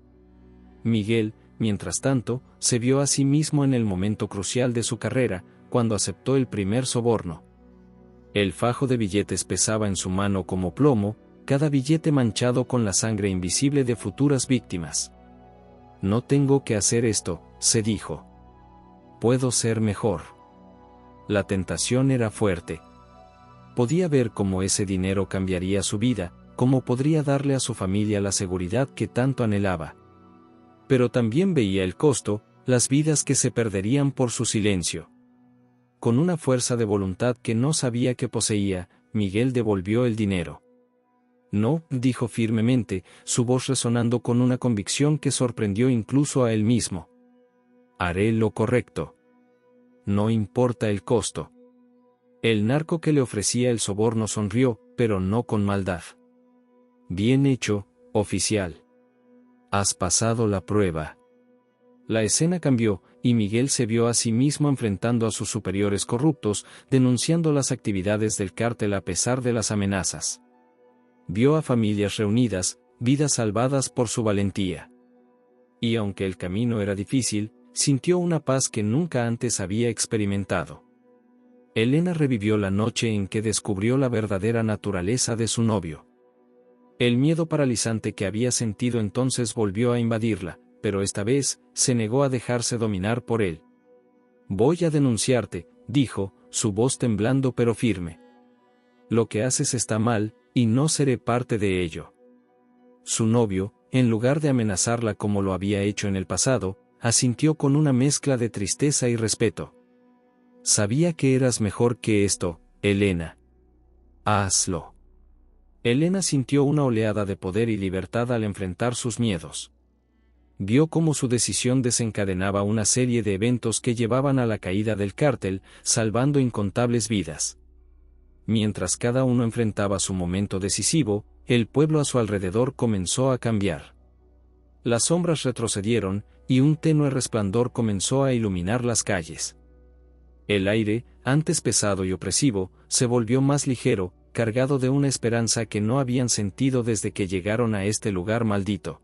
Miguel, mientras tanto, se vio a sí mismo en el momento crucial de su carrera, cuando aceptó el primer soborno. El fajo de billetes pesaba en su mano como plomo, cada billete manchado con la sangre invisible de futuras víctimas. «No tengo que hacer esto», se dijo. «Puedo ser mejor». La tentación era fuerte. Podía ver cómo ese dinero cambiaría su vida, cómo podría darle a su familia la seguridad que tanto anhelaba. Pero también veía el costo, las vidas que se perderían por su silencio. Con una fuerza de voluntad que no sabía que poseía, Miguel devolvió el dinero. «No», dijo firmemente, su voz resonando con una convicción que sorprendió incluso a él mismo. «Haré lo correcto. No importa el costo». El narco que le ofrecía el soborno sonrió, pero no con maldad. «Bien hecho, oficial. Has pasado la prueba». La escena cambió, y Miguel se vio a sí mismo enfrentando a sus superiores corruptos, denunciando las actividades del cártel a pesar de las amenazas. Vio a familias reunidas, vidas salvadas por su valentía. Y aunque el camino era difícil, sintió una paz que nunca antes había experimentado. Elena revivió la noche en que descubrió la verdadera naturaleza de su novio. El miedo paralizante que había sentido entonces volvió a invadirla, pero esta vez, se negó a dejarse dominar por él. «Voy a denunciarte», dijo, su voz temblando pero firme. «Lo que haces está mal, y no seré parte de ello». Su novio, en lugar de amenazarla como lo había hecho en el pasado, asintió con una mezcla de tristeza y respeto. «Sabía que eras mejor que esto, Elena. Hazlo». Elena sintió una oleada de poder y libertad al enfrentar sus miedos. Vio cómo su decisión desencadenaba una serie de eventos que llevaban a la caída del cártel, salvando incontables vidas. Mientras cada uno enfrentaba su momento decisivo, el pueblo a su alrededor comenzó a cambiar. Las sombras retrocedieron, y un tenue resplandor comenzó a iluminar las calles. El aire, antes pesado y opresivo, se volvió más ligero, cargado de una esperanza que no habían sentido desde que llegaron a este lugar maldito.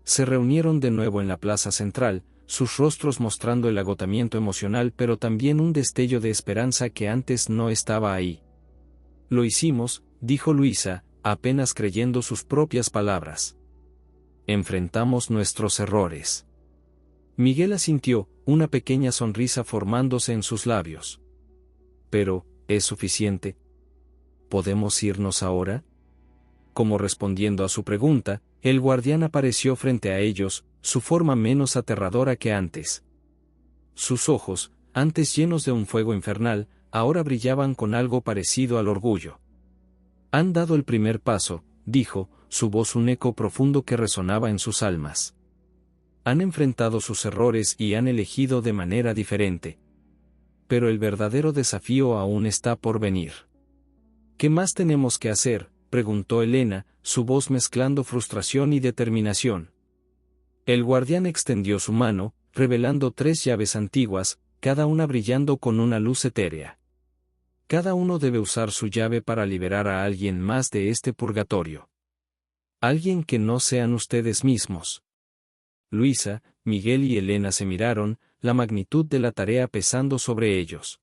Se reunieron de nuevo en la plaza central, sus rostros mostrando el agotamiento emocional pero también un destello de esperanza que antes no estaba ahí. «Lo hicimos», dijo Luisa, apenas creyendo sus propias palabras. «Enfrentamos nuestros errores. Miguel asintió, una pequeña sonrisa formándose en sus labios. Pero, ¿es suficiente? ¿Podemos irnos ahora? Como respondiendo a su pregunta, el guardián apareció frente a ellos, su forma menos aterradora que antes. Sus ojos, antes llenos de un fuego infernal, ahora brillaban con algo parecido al orgullo. Han dado el primer paso, dijo, su voz un eco profundo que resonaba en sus almas. Han enfrentado sus errores y han elegido de manera diferente. Pero el verdadero desafío aún está por venir. ¿Qué más tenemos que hacer?, preguntó Elena, su voz mezclando frustración y determinación. El guardián extendió su mano, revelando 3 llaves antiguas, cada una brillando con una luz etérea. Cada uno debe usar su llave para liberar a alguien más de este purgatorio. Alguien que no sean ustedes mismos. Luisa, Miguel y Elena se miraron, la magnitud de la tarea pesando sobre ellos.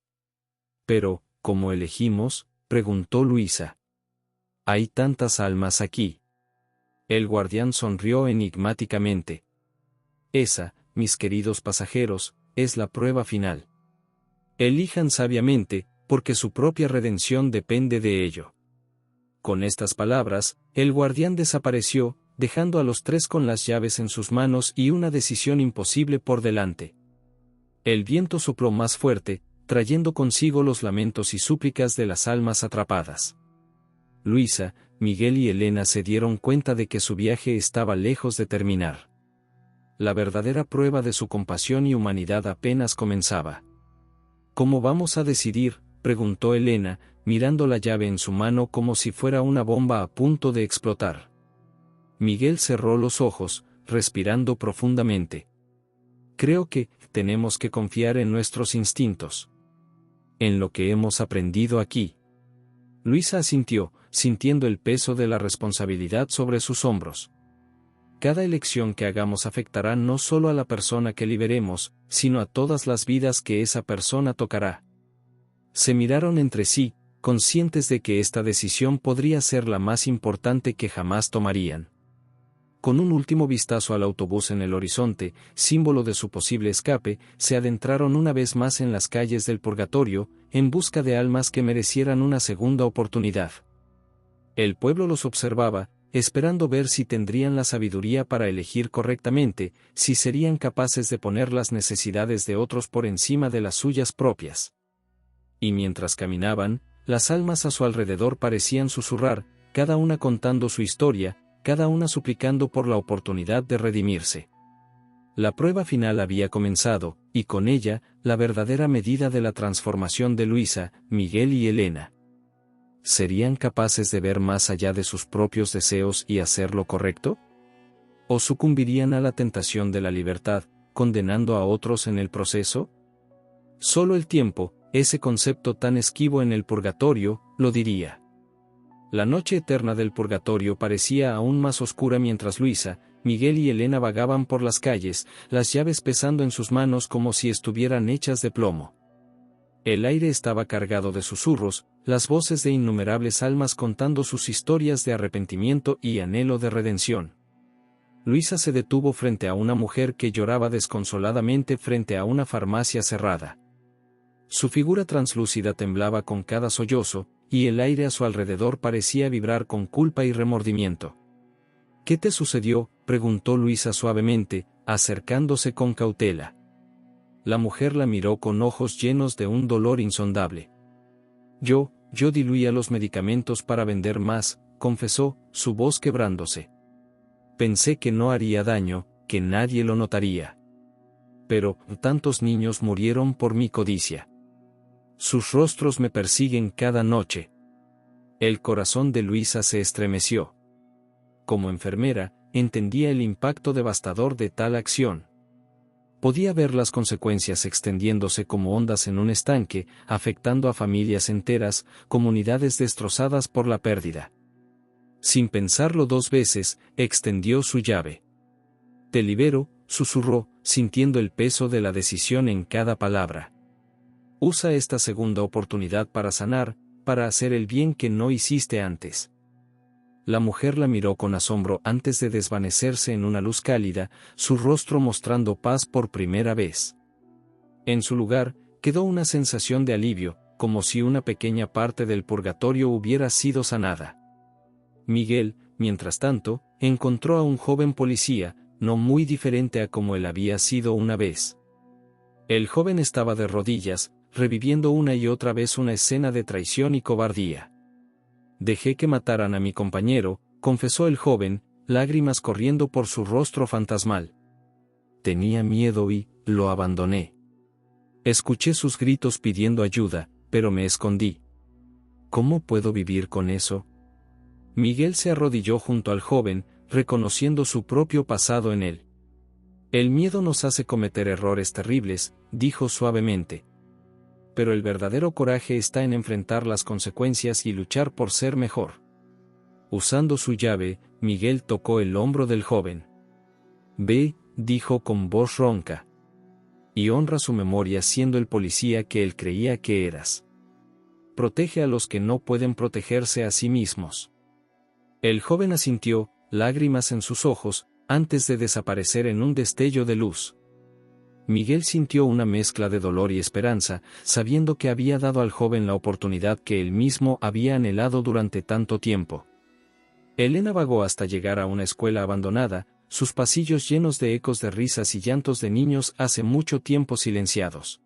Pero, ¿cómo elegimos?, preguntó Luisa. Hay tantas almas aquí. El guardián sonrió enigmáticamente. Esa, mis queridos pasajeros, es la prueba final. Elijan sabiamente, porque su propia redención depende de ello. Con estas palabras, el guardián desapareció, dejando a los 3 con las llaves en sus manos y una decisión imposible por delante. El viento sopló más fuerte, trayendo consigo los lamentos y súplicas de las almas atrapadas. Luisa, Miguel y Elena se dieron cuenta de que su viaje estaba lejos de terminar. La verdadera prueba de su compasión y humanidad apenas comenzaba. ¿Cómo vamos a decidir?, preguntó Elena, mirando la llave en su mano como si fuera una bomba a punto de explotar. Miguel cerró los ojos, respirando profundamente. Creo que tenemos que confiar en nuestros instintos. En lo que hemos aprendido aquí. Luisa asintió, sintiendo el peso de la responsabilidad sobre sus hombros. Cada elección que hagamos afectará no solo a la persona que liberemos, sino a todas las vidas que esa persona tocará. Se miraron entre sí, conscientes de que esta decisión podría ser la más importante que jamás tomarían. Con un último vistazo al autobús en el horizonte, símbolo de su posible escape, se adentraron una vez más en las calles del purgatorio, en busca de almas que merecieran una segunda oportunidad. El pueblo los observaba, esperando ver si tendrían la sabiduría para elegir correctamente, si serían capaces de poner las necesidades de otros por encima de las suyas propias. Y mientras caminaban, las almas a su alrededor parecían susurrar, cada una contando su historia, cada una suplicando por la oportunidad de redimirse. La prueba final había comenzado, y con ella, la verdadera medida de la transformación de Luisa, Miguel y Elena. ¿Serían capaces de ver más allá de sus propios deseos y hacer lo correcto? ¿O sucumbirían a la tentación de la libertad, condenando a otros en el proceso? Solo el tiempo, ese concepto tan esquivo en el purgatorio, lo diría. La noche eterna del purgatorio parecía aún más oscura mientras Luisa, Miguel y Elena vagaban por las calles, las llaves pesando en sus manos como si estuvieran hechas de plomo. El aire estaba cargado de susurros, las voces de innumerables almas contando sus historias de arrepentimiento y anhelo de redención. Luisa se detuvo frente a una mujer que lloraba desconsoladamente frente a una farmacia cerrada. Su figura translúcida temblaba con cada sollozo, y el aire a su alrededor parecía vibrar con culpa y remordimiento. ¿Qué te sucedió?, preguntó Luisa suavemente, acercándose con cautela. La mujer la miró con ojos llenos de un dolor insondable. Yo diluía los medicamentos para vender más, confesó, su voz quebrándose. Pensé que no haría daño, que nadie lo notaría. Pero, tantos niños murieron por mi codicia. Sus rostros me persiguen cada noche. El corazón de Luisa se estremeció. Como enfermera, entendía el impacto devastador de tal acción. Podía ver las consecuencias extendiéndose como ondas en un estanque, afectando a familias enteras, comunidades destrozadas por la pérdida. Sin pensarlo 2 veces, extendió su llave. Te libero, susurró, sintiendo el peso de la decisión en cada palabra. Usa esta segunda oportunidad para sanar, para hacer el bien que no hiciste antes. La mujer la miró con asombro antes de desvanecerse en una luz cálida, su rostro mostrando paz por primera vez. En su lugar, quedó una sensación de alivio, como si una pequeña parte del purgatorio hubiera sido sanada. Miguel, mientras tanto, encontró a un joven policía, no muy diferente a como él había sido una vez. El joven estaba de rodillas, reviviendo una y otra vez una escena de traición y cobardía. Dejé que mataran a mi compañero, confesó el joven, lágrimas corriendo por su rostro fantasmal. Tenía miedo y lo abandoné. Escuché sus gritos pidiendo ayuda, pero me escondí. ¿Cómo puedo vivir con eso? Miguel se arrodilló junto al joven, reconociendo su propio pasado en él. El miedo nos hace cometer errores terribles, dijo suavemente. Pero el verdadero coraje está en enfrentar las consecuencias y luchar por ser mejor. Usando su llave, Miguel tocó el hombro del joven. Ve, dijo con voz ronca. Y honra su memoria siendo el policía que él creía que eras. Protege a los que no pueden protegerse a sí mismos. El joven asintió, lágrimas en sus ojos, antes de desaparecer en un destello de luz. Miguel sintió una mezcla de dolor y esperanza, sabiendo que había dado al joven la oportunidad que él mismo había anhelado durante tanto tiempo. Elena vagó hasta llegar a una escuela abandonada, sus pasillos llenos de ecos de risas y llantos de niños hace mucho tiempo silenciados.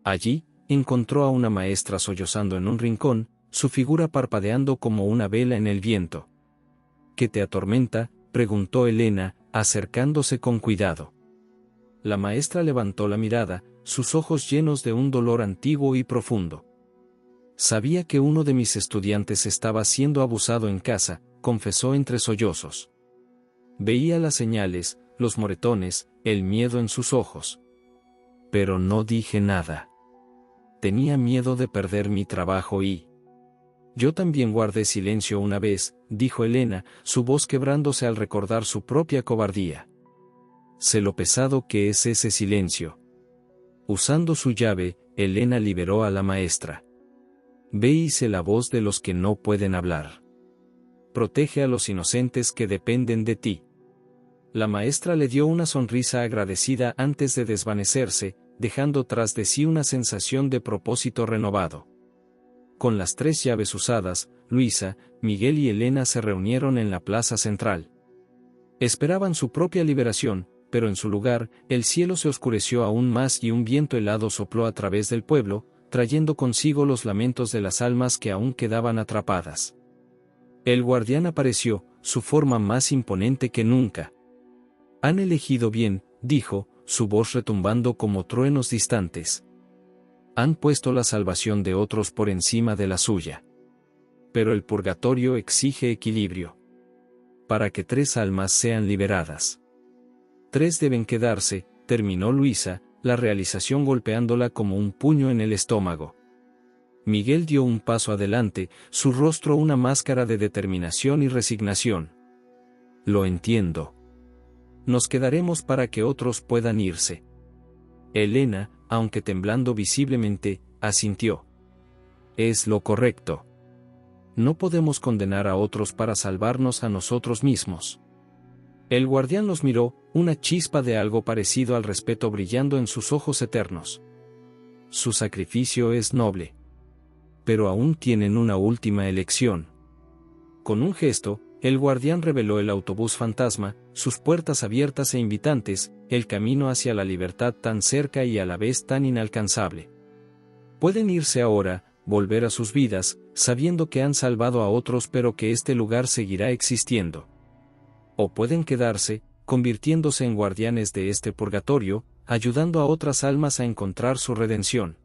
Allí, encontró a una maestra sollozando en un rincón, su figura parpadeando como una vela en el viento. ¿Qué te atormenta?, preguntó Elena, acercándose con cuidado. La maestra levantó la mirada, sus ojos llenos de un dolor antiguo y profundo. Sabía que uno de mis estudiantes estaba siendo abusado en casa, confesó entre sollozos. Veía las señales, los moretones, el miedo en sus ojos. Pero no dije nada. Tenía miedo de perder mi trabajo y... Yo también guardé silencio una vez, dijo Elena, su voz quebrándose al recordar su propia cobardía. Sé lo pesado que es ese silencio. Usando su llave, Elena liberó a la maestra. Ve y sé la voz de los que no pueden hablar. Protege a los inocentes que dependen de ti. La maestra le dio una sonrisa agradecida antes de desvanecerse, dejando tras de sí una sensación de propósito renovado. Con las 3 llaves usadas, Luisa, Miguel y Elena se reunieron en la plaza central. Esperaban su propia liberación, pero en su lugar, el cielo se oscureció aún más y un viento helado sopló a través del pueblo, trayendo consigo los lamentos de las almas que aún quedaban atrapadas. El guardián apareció, su forma más imponente que nunca. Han elegido bien, dijo, su voz retumbando como truenos distantes. Han puesto la salvación de otros por encima de la suya. Pero el purgatorio exige equilibrio. Para que 3 almas sean liberadas. 3 deben quedarse, terminó Luisa, la realización golpeándola como un puño en el estómago. Miguel dio un paso adelante, su rostro una máscara de determinación y resignación. Lo entiendo. Nos quedaremos para que otros puedan irse. Elena, aunque temblando visiblemente, asintió. Es lo correcto. No podemos condenar a otros para salvarnos a nosotros mismos. El guardián los miró, una chispa de algo parecido al respeto brillando en sus ojos eternos. Su sacrificio es noble. Pero aún tienen una última elección. Con un gesto, el guardián reveló el autobús fantasma, sus puertas abiertas e invitantes, el camino hacia la libertad tan cerca y a la vez tan inalcanzable. Pueden irse ahora, volver a sus vidas, sabiendo que han salvado a otros pero que este lugar seguirá existiendo. O pueden quedarse, convirtiéndose en guardianes de este purgatorio, ayudando a otras almas a encontrar su redención.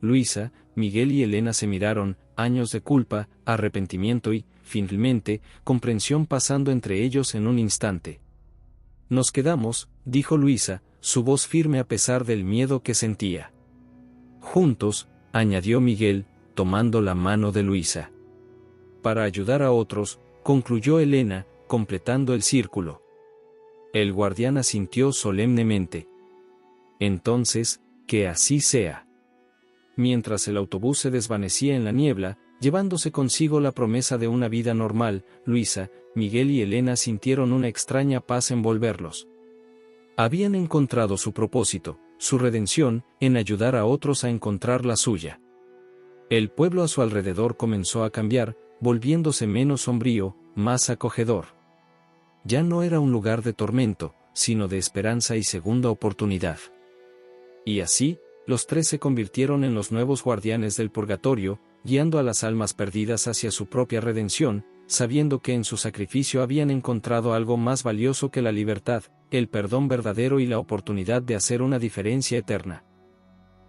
Luisa, Miguel y Elena se miraron, años de culpa, arrepentimiento y, finalmente, comprensión pasando entre ellos en un instante. Nos quedamos, dijo Luisa, su voz firme a pesar del miedo que sentía. Juntos, añadió Miguel, tomando la mano de Luisa. Para ayudar a otros, concluyó Elena, completando el círculo. El guardián asintió solemnemente. Entonces, que así sea. Mientras el autobús se desvanecía en la niebla, llevándose consigo la promesa de una vida normal. Luisa, Miguel y Elena sintieron una extraña paz envolverlos. Habían encontrado su propósito, su redención, en ayudar a otros a encontrar la suya. El pueblo a su alrededor comenzó a cambiar, volviéndose menos sombrío, más acogedor. Ya no era un lugar de tormento, sino de esperanza y segunda oportunidad. Y así, los tres se convirtieron en los nuevos guardianes del purgatorio, guiando a las almas perdidas hacia su propia redención, sabiendo que en su sacrificio habían encontrado algo más valioso que la libertad, el perdón verdadero y la oportunidad de hacer una diferencia eterna.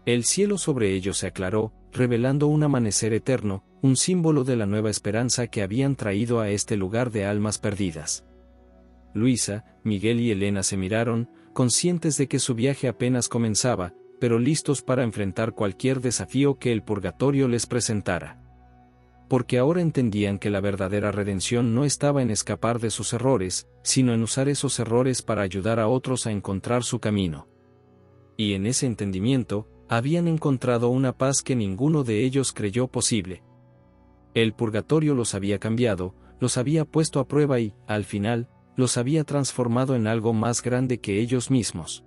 El cielo sobre ellos se aclaró, revelando un amanecer eterno, un símbolo de la nueva esperanza que habían traído a este lugar de almas perdidas. Luisa, Miguel y Elena se miraron, conscientes de que su viaje apenas comenzaba, pero listos para enfrentar cualquier desafío que el purgatorio les presentara. Porque ahora entendían que la verdadera redención no estaba en escapar de sus errores, sino en usar esos errores para ayudar a otros a encontrar su camino. Y en ese entendimiento, habían encontrado una paz que ninguno de ellos creyó posible. El purgatorio los había cambiado, los había puesto a prueba y, al final, los había transformado en algo más grande que ellos mismos.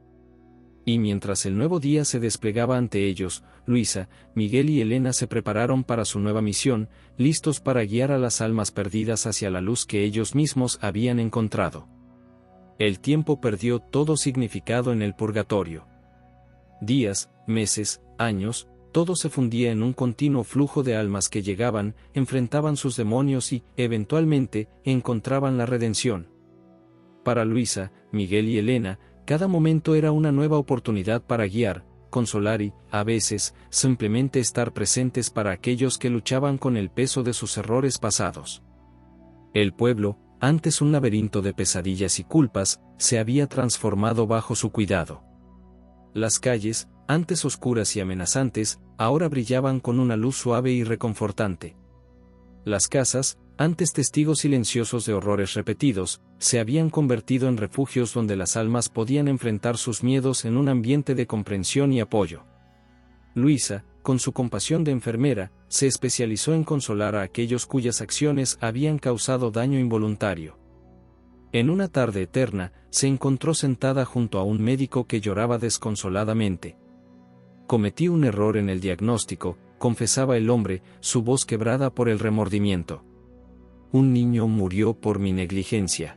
Y mientras el nuevo día se desplegaba ante ellos, Luisa, Miguel y Elena se prepararon para su nueva misión, listos para guiar a las almas perdidas hacia la luz que ellos mismos habían encontrado. El tiempo perdió todo significado en el purgatorio. Días, meses, años, todo se fundía en un continuo flujo de almas que llegaban, enfrentaban sus demonios y, eventualmente, encontraban la redención. Para Luisa, Miguel y Elena, cada momento era una nueva oportunidad para guiar, consolar y, a veces, simplemente estar presentes para aquellos que luchaban con el peso de sus errores pasados. El pueblo, antes un laberinto de pesadillas y culpas, se había transformado bajo su cuidado. Las calles, antes oscuras y amenazantes, ahora brillaban con una luz suave y reconfortante. Las casas, antes testigos silenciosos de horrores repetidos, se habían convertido en refugios donde las almas podían enfrentar sus miedos en un ambiente de comprensión y apoyo. Luisa, con su compasión de enfermera, se especializó en consolar a aquellos cuyas acciones habían causado daño involuntario. En una tarde eterna, se encontró sentada junto a un médico que lloraba desconsoladamente. Cometí un error en el diagnóstico, confesaba el hombre, su voz quebrada por el remordimiento. Un niño murió por mi negligencia.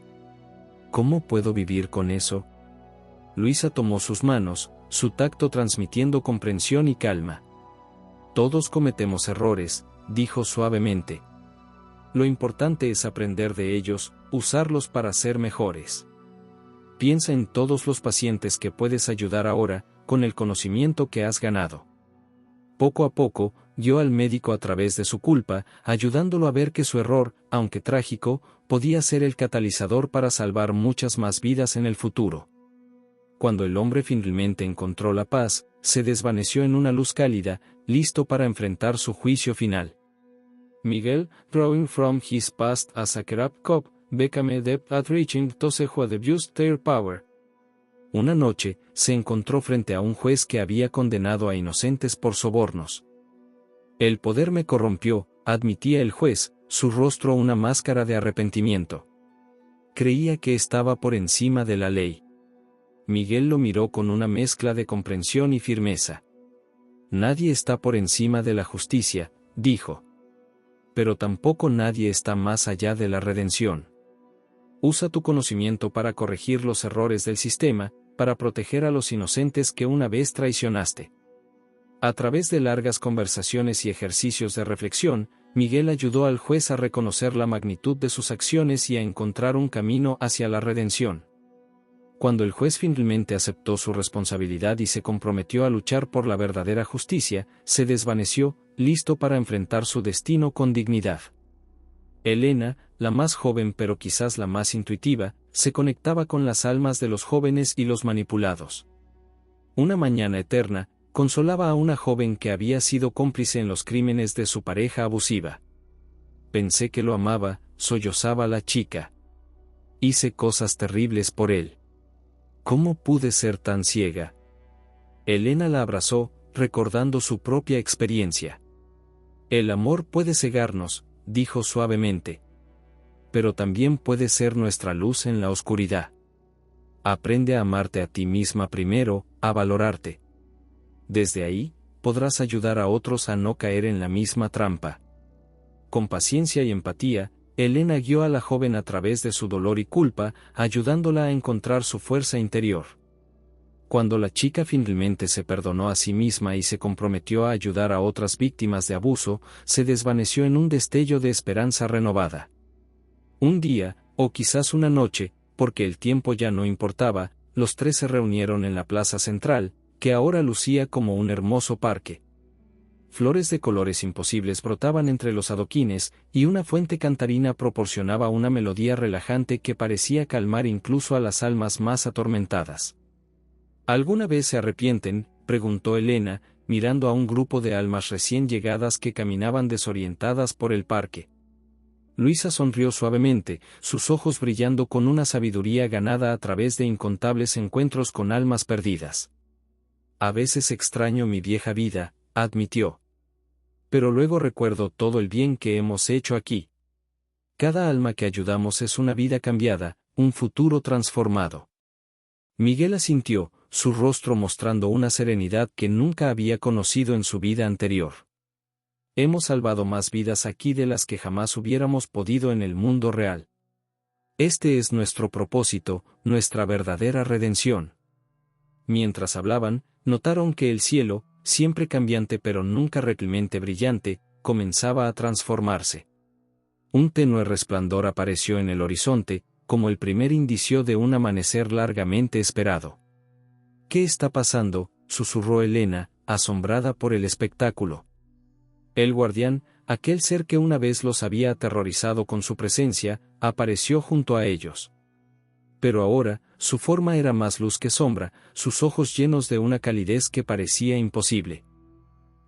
¿Cómo puedo vivir con eso? Luisa tomó sus manos, su tacto transmitiendo comprensión y calma. Todos cometemos errores, dijo suavemente. Lo importante es aprender de ellos, usarlos para ser mejores. Piensa en todos los pacientes que puedes ayudar ahora, con el conocimiento que has ganado. Poco a poco, guió al médico a través de su culpa, ayudándolo a ver que su error, aunque trágico, podía ser el catalizador para salvar muchas más vidas en el futuro. Cuando el hombre finalmente encontró la paz, se desvaneció en una luz cálida, listo para enfrentar su juicio final. Miguel, drawing from his past as a corrupt cop, became adept at reaching those who had abused their power. Una noche, se encontró frente a un juez que había condenado a inocentes por sobornos. El poder me corrompió, admitía el juez, su rostro una máscara de arrepentimiento. Creía que estaba por encima de la ley. Miguel lo miró con una mezcla de comprensión y firmeza. Nadie está por encima de la justicia, dijo. Pero tampoco nadie está más allá de la redención. Usa tu conocimiento para corregir los errores del sistema, para proteger a los inocentes que una vez traicionaste. A través de largas conversaciones y ejercicios de reflexión, Miguel ayudó al juez a reconocer la magnitud de sus acciones y a encontrar un camino hacia la redención. Cuando el juez finalmente aceptó su responsabilidad y se comprometió a luchar por la verdadera justicia, se desvaneció, listo para enfrentar su destino con dignidad. Elena, la más joven pero quizás la más intuitiva, se conectaba con las almas de los jóvenes y los manipulados. Una mañana eterna, consolaba a una joven que había sido cómplice en los crímenes de su pareja abusiva. Pensé que lo amaba, sollozaba la chica. Hice cosas terribles por él. ¿Cómo pude ser tan ciega? Elena la abrazó, recordando su propia experiencia. El amor puede cegarnos, dijo suavemente. Pero también puede ser nuestra luz en la oscuridad. Aprende a amarte a ti misma primero, a valorarte. Desde ahí, podrás ayudar a otros a no caer en la misma trampa. Con paciencia y empatía, Elena guió a la joven a través de su dolor y culpa, ayudándola a encontrar su fuerza interior. Cuando la chica finalmente se perdonó a sí misma y se comprometió a ayudar a otras víctimas de abuso, se desvaneció en un destello de esperanza renovada. Un día, o quizás una noche, porque el tiempo ya no importaba, los tres se reunieron en la plaza central, que ahora lucía como un hermoso parque. Flores de colores imposibles brotaban entre los adoquines, y una fuente cantarina proporcionaba una melodía relajante que parecía calmar incluso a las almas más atormentadas. ¿Alguna vez se arrepienten?, preguntó Elena, mirando a un grupo de almas recién llegadas que caminaban desorientadas por el parque. Luisa sonrió suavemente, sus ojos brillando con una sabiduría ganada a través de incontables encuentros con almas perdidas. A veces extraño mi vieja vida, admitió. Pero luego recuerdo todo el bien que hemos hecho aquí. Cada alma que ayudamos es una vida cambiada, un futuro transformado. Miguel asintió, su rostro mostrando una serenidad que nunca había conocido en su vida anterior. Hemos salvado más vidas aquí de las que jamás hubiéramos podido en el mundo real. Este es nuestro propósito, nuestra verdadera redención. Mientras hablaban, notaron que el cielo, siempre cambiante pero nunca realmente brillante, comenzaba a transformarse. Un tenue resplandor apareció en el horizonte, como el primer indicio de un amanecer largamente esperado. ¿Qué está pasando?, susurró Elena, asombrada por el espectáculo. El guardián, aquel ser que una vez los había aterrorizado con su presencia, apareció junto a ellos. Pero ahora, su forma era más luz que sombra, sus ojos llenos de una calidez que parecía imposible.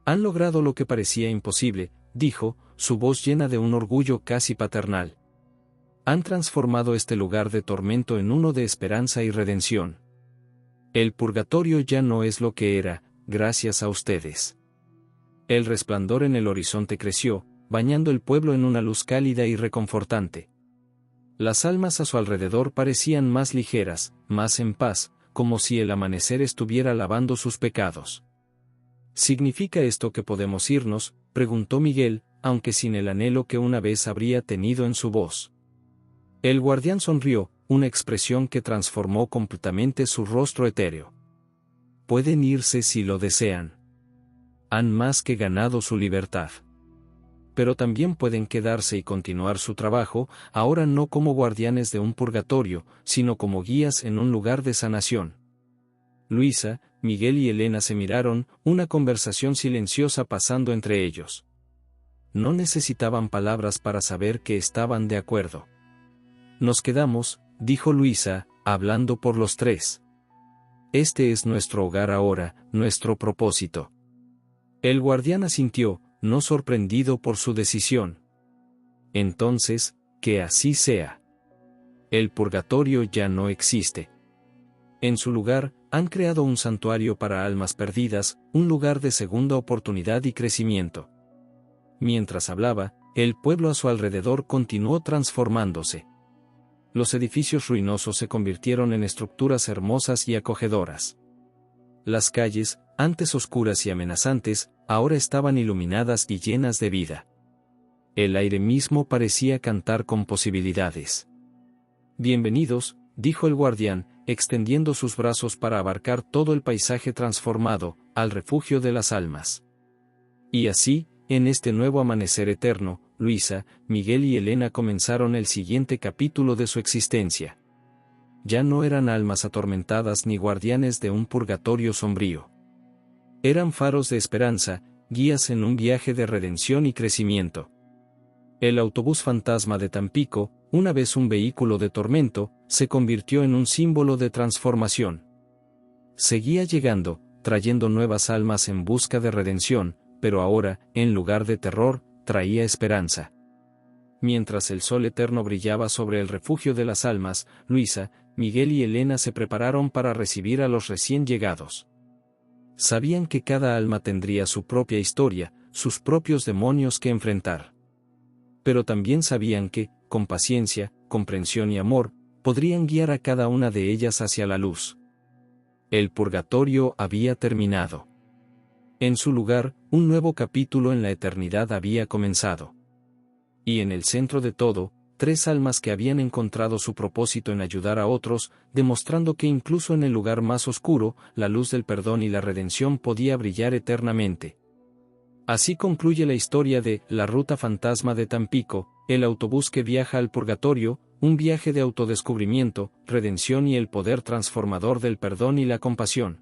Han logrado lo que parecía imposible, dijo, su voz llena de un orgullo casi paternal. Han transformado este lugar de tormento en uno de esperanza y redención. El purgatorio ya no es lo que era, gracias a ustedes. El resplandor en el horizonte creció, bañando el pueblo en una luz cálida y reconfortante. Las almas a su alrededor parecían más ligeras, más en paz, como si el amanecer estuviera lavando sus pecados. ¿Significa esto que podemos irnos?, preguntó Miguel, aunque sin el anhelo que una vez habría tenido en su voz. El guardián sonrió, una expresión que transformó completamente su rostro etéreo. Pueden irse si lo desean. Han más que ganado su libertad. Pero también pueden quedarse y continuar su trabajo, ahora no como guardianes de un purgatorio, sino como guías en un lugar de sanación. Luisa, Miguel y Elena se miraron, una conversación silenciosa pasando entre ellos. No necesitaban palabras para saber que estaban de acuerdo. Nos quedamos, dijo Luisa, hablando por los tres. Este es nuestro hogar ahora, nuestro propósito. El guardián asintió, no sorprendido por su decisión. Entonces, que así sea. El purgatorio ya no existe. En su lugar, han creado un santuario para almas perdidas, un lugar de segunda oportunidad y crecimiento. Mientras hablaba, el pueblo a su alrededor continuó transformándose. Los edificios ruinosos se convirtieron en estructuras hermosas y acogedoras. Las calles, antes oscuras y amenazantes, ahora estaban iluminadas y llenas de vida. El aire mismo parecía cantar con posibilidades. Bienvenidos, dijo el guardián, extendiendo sus brazos para abarcar todo el paisaje transformado, al refugio de las almas. Y así, en este nuevo amanecer eterno, Luisa, Miguel y Elena comenzaron el siguiente capítulo de su existencia. Ya no eran almas atormentadas ni guardianes de un purgatorio sombrío. Eran faros de esperanza, guías en un viaje de redención y crecimiento. El autobús fantasma de Tampico, una vez un vehículo de tormento, se convirtió en un símbolo de transformación. Seguía llegando, trayendo nuevas almas en busca de redención, pero ahora, en lugar de terror, traía esperanza. Mientras el sol eterno brillaba sobre el refugio de las almas, Luisa, Miguel y Elena se prepararon para recibir a los recién llegados. Sabían que cada alma tendría su propia historia, sus propios demonios que enfrentar. Pero también sabían que, con paciencia, comprensión y amor, podrían guiar a cada una de ellas hacia la luz. El purgatorio había terminado. En su lugar, un nuevo capítulo en la eternidad había comenzado. Y en el centro de todo, 3 almas que habían encontrado su propósito en ayudar a otros, demostrando que incluso en el lugar más oscuro, la luz del perdón y la redención podía brillar eternamente. Así concluye la historia de La Ruta Fantasma de Tampico, el autobús que viaja al purgatorio, un viaje de autodescubrimiento, redención y el poder transformador del perdón y la compasión.